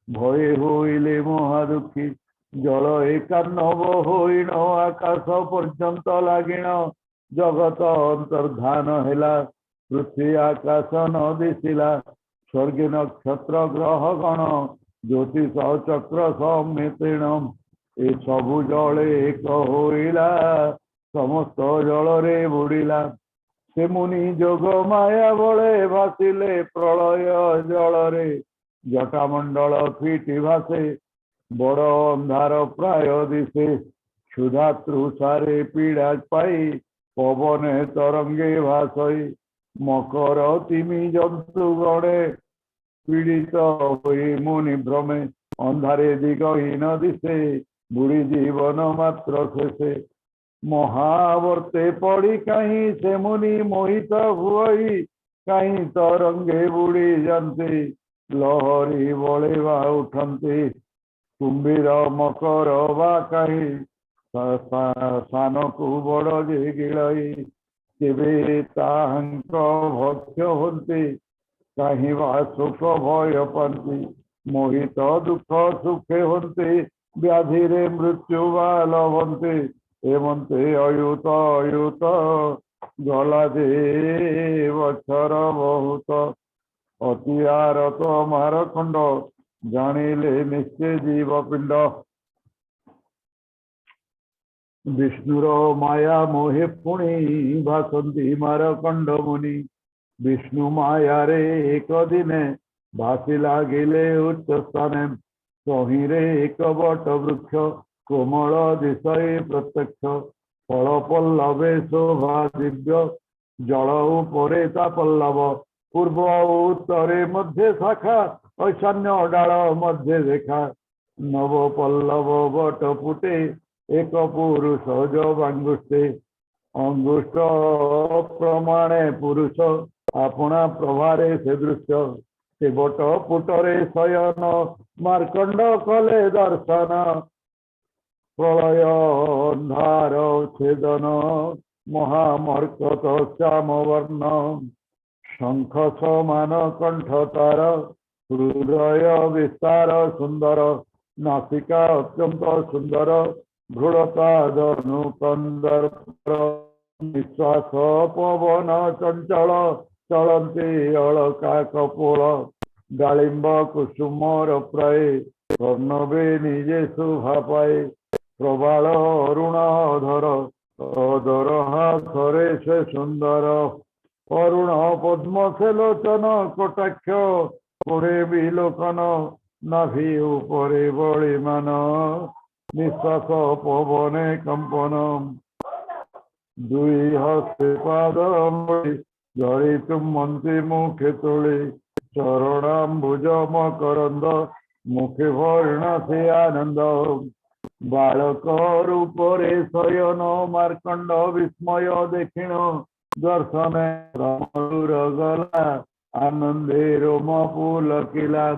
भय होइले महादुखी जल एकान्नव होइण आकाश पर्यंत लागिण जगत अंतर्धान हेला पृथ्वी आकाश न दिशिला स्वर्ग नक्षत्र ग्रह गण ज्योतिष चक्र समितीण ए सबु जले एक होइला समस्त जल रे बुड़िला से मुनि जोग माया बले भासिले प्रलय जल रे जटामंडल फीटी भासे बड़ अंधार प्राय दिशे क्षुधा तृषारे पीड़ा पाई पवने तरंगे भासई मकर तिमी जंतु गणे पीड़ित हुई मुनि भ्रमे अंधारे दिगहीन दिशे बुढ़ी जीवन मात्र शेषे महावर्ते पड़ी कहीं से मुनि मोहित हुई कहीं तरंगे बुड़ी जानते लहरी बड़े उठंते कुंभीर मकर बा कहीं सान को बड़ जे गिड़ई केबे ताहंक भक्ष्य होते कहीं बा सुख भय पाती मोहित दुख सुखे होते व्याधि रे मृत्यु बा लभंते एमंते अयुत अयुत गला जे बछर बहुत अति आरत मारखंड जानिले निश्चय जीव पिंड विष्णुर माया मोहे पुणी भासंती मारखंड मुनि विष्णु माया रे एक दिने भासी लागिले उच्च स्थाने सहिरे एक बट वृक्ष कोमल दिशय प्रत्यक्ष फल पल्लवे शोभा दिव्य जल उपरे ता पल्लव पूर्व उत्तरे मध्य शाखा ईशान्य डाल मध्य देखा नव पल्लव बट फुटे एक पुरुष जंगुष्टे अंगुष्ठ प्रमाणे पुरुष अपना प्रभारे से दृश्य से बट पुटरे शयन मार्कंड कले दर्शन प्रलय अंधार छेदन महामर्कत श्याम वर्ण शंख समान कंठ तार हृदय विस्तार सुंदर नासिका अत्यंत सुंदर भ्रूणता धनु कंदर निश्वास पवन चंचल चलते अलका कपोल डालिंब कुसुमर प्राय कर्णवे निजे शोभा पाए प्रबाल अरुण धर अधर हाथरे से सुंदर अरुण पद्म से लोचन कटाक्ष पुरे विलोकन नाभि उपरे बलिमान निश्वास पवने कंपन दुई हस्ते पाद झड़ी तुम मंत्री मुखे तोले चरणाम्बुज मकरंद मुखे भर्ण से आनंद बालक रूपरे शयन मार्कंड विस्मय देखिण दर्शन रामदूर गला आनंदे रोम पुलकिला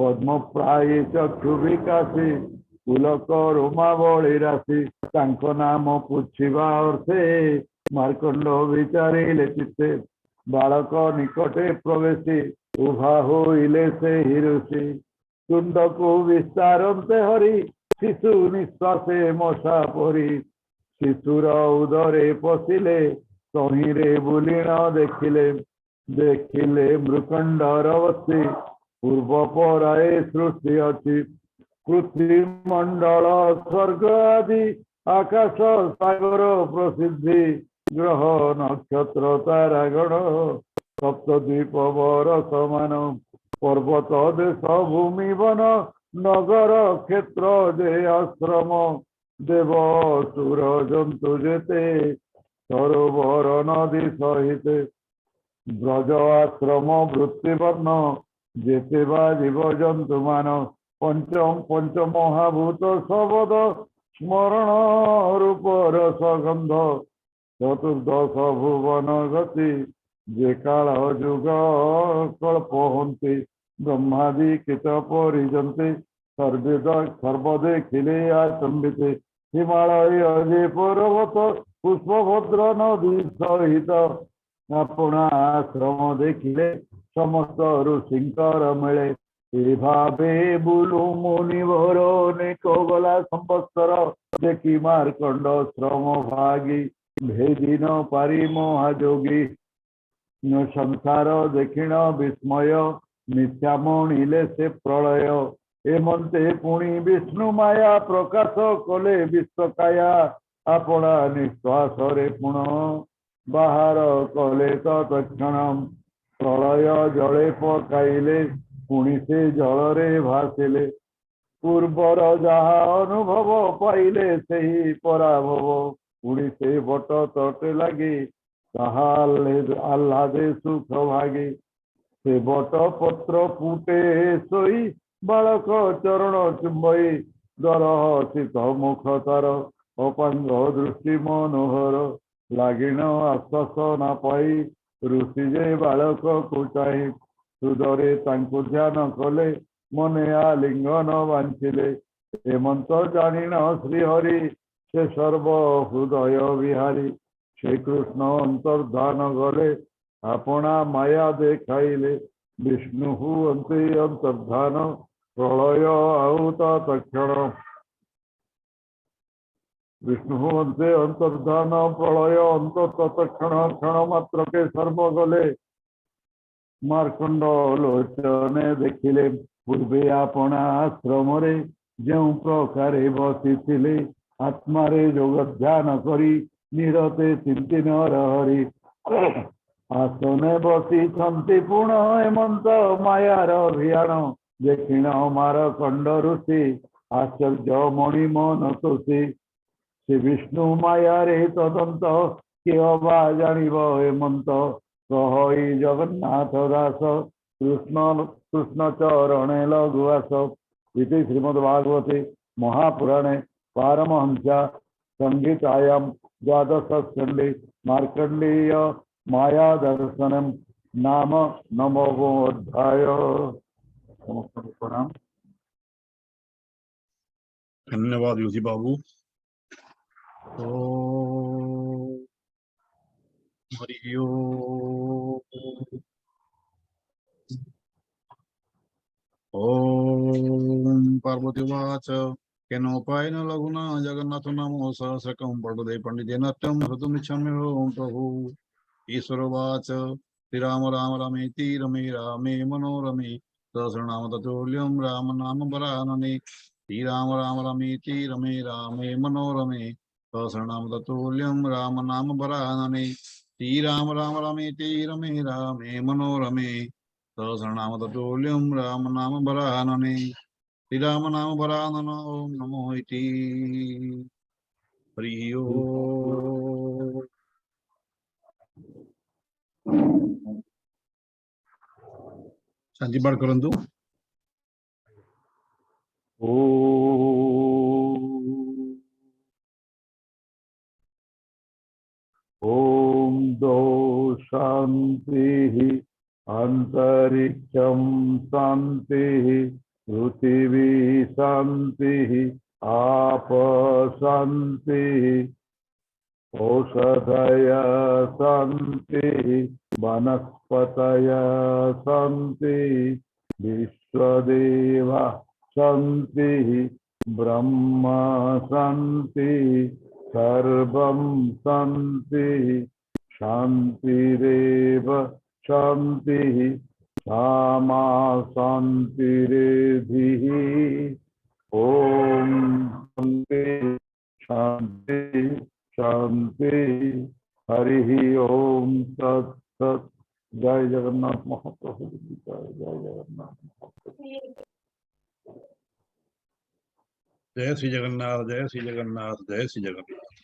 पद्म प्राय चक्षु विकासी पुलक रोमा बळी राशि तांको नाम पुछिबा अर्थे मार्कंड विचारिले चित्ते बालक निकटे प्रवेशी उभा होइले से ऋषि तुंड को विस्तारते हरि शिशु निश्वासे मशा परी शिशुर उदरे पशिले तहिरे बुलिण देखिले देखिले मृकंडर बसी पूर्व पराए सृष्टि अच्छी पृथ्वी मंडल स्वर्ग आदि आकाश सागर प्रसिद्धि ग्रह नक्षत्र तारागण सप्तद्वीप वर समान पर्वत देश भूमि वन नगर क्षेत्र जे आश्रम देव सुर जंतु जेते सरोवर नदी सहित ब्रज आश्रम वृत्तिवर्ण जेते बा जीव जंतु मान पंच महाभूत शबद स्मरण रूप रसगंध चतुर्दश भुवन गति जे काल जुग कल्प हंती ब्रह्मादि कित परिजंते सर्वदेखिले आचंबिते हिमालय जे पर्वत पुष्पभद्र नदी सहित अपना आश्रम देखिले समस्त ऋषिंकर मिले भावे बुलु मुनिवर अनेक गला संवत्सर देखी मार्कंड श्रम भागी भेदी न पारी महाजोगी संसार देखिण विस्मय मिथ्या मणिले से प्रलय एमंते पुणी विष्णु माया प्रकाश कले विश्वकाया अपना निश्वास रे पुण बाहर कले तत्क्षण प्रलय जले पकाइले पुणी से जल रे भासिले पूर्वर जहा अनुभव पाइले से ही पराभव पुणी से बट तटे लगी आह्लादे सुख भागी से बट पत्र फुटे सोई बालक चरण चुंबई दरहसित मुख तार अपांग दृष्टि मनोहर लागिण आश्वासन पाई ऋषि जे बालक को चाहे हृदय तांको ध्यान कले मने आलिंगन बांधिले हेमंत जानिन श्रीहरि से सर्व हृदय विहारी श्री कृष्ण अंतर्धान गले अपना माया देखाइले विष्णु अंते अंतर्धान प्रलय आहुत तक्षण विष्णु अंते अंतर्धान प्रलय अंत तत्क्षण क्षण मात्र के सर्व गले मार्कंड लोचने देखिले पूर्वे अपना आश्रम रे जो प्रकार बसी आत्मारे जोग ध्यान करी निरते चिंतिन हरि आसने बसी पूर्ण हेमंत मायार अभियान देखिण मारकंड ऋषि आश्चर्य मणि मन तोषी श्री विष्णु माया रे तदंत के अबा जानिब हेमंत कहई जगन्नाथ दास कृष्ण चरणे लघुआस इति श्रीमद्भागवते महापुराणे पारमहंस्या संहितायां द्वादश स्कंदे मार्कंडेय माया दर्शनम नाम नवमोऽध्याय। प्रणाम। धन्यवाद योगी बाबू। तो हरि ओम पार्वतीवाच केनोपायन लघुना जगन्नाथ नमो सहस्रकं पठदे पंडितेन नत्यं हृतुमिच्छामि ओम प्रभु। ईश्वरवाच श्रीराम राम रमेति रमे रामे मनोरमे सहस्रनाम ततुल्यं राम नाम वरानने। श्रीराम राम रमेति रमे रामे मनोरमे सहस्रनाम ततुल्यं राम नाम वरानने। श्रीराम राम रमेति रमे रामे मनोरमे सहस्रनाम ततुल्यं राम नाम वरानने। श्रीराम नाम वरानन ओम नमो इति। हरि ओम। शांति पाठ करंतु। ओम दो शांति अंतरिक्षम शांति पृथिवी शांति आप शांति औषधय शांति वनस्पतय शांति विश्वदेव शांति ब्रह्म शांति सर्वं शांति शांतिरेव शांति सामा शांतिरेधिः ओम शांति शांति शांति हरि ओम तत्सत। जय जगन्नाथ महाप्रभु की जय। जय जगन्नाथ महाप्रभु। जय श्री जगन्नाथ, जय श्री जगन्नाथ, जय श्री जगन्नाथ।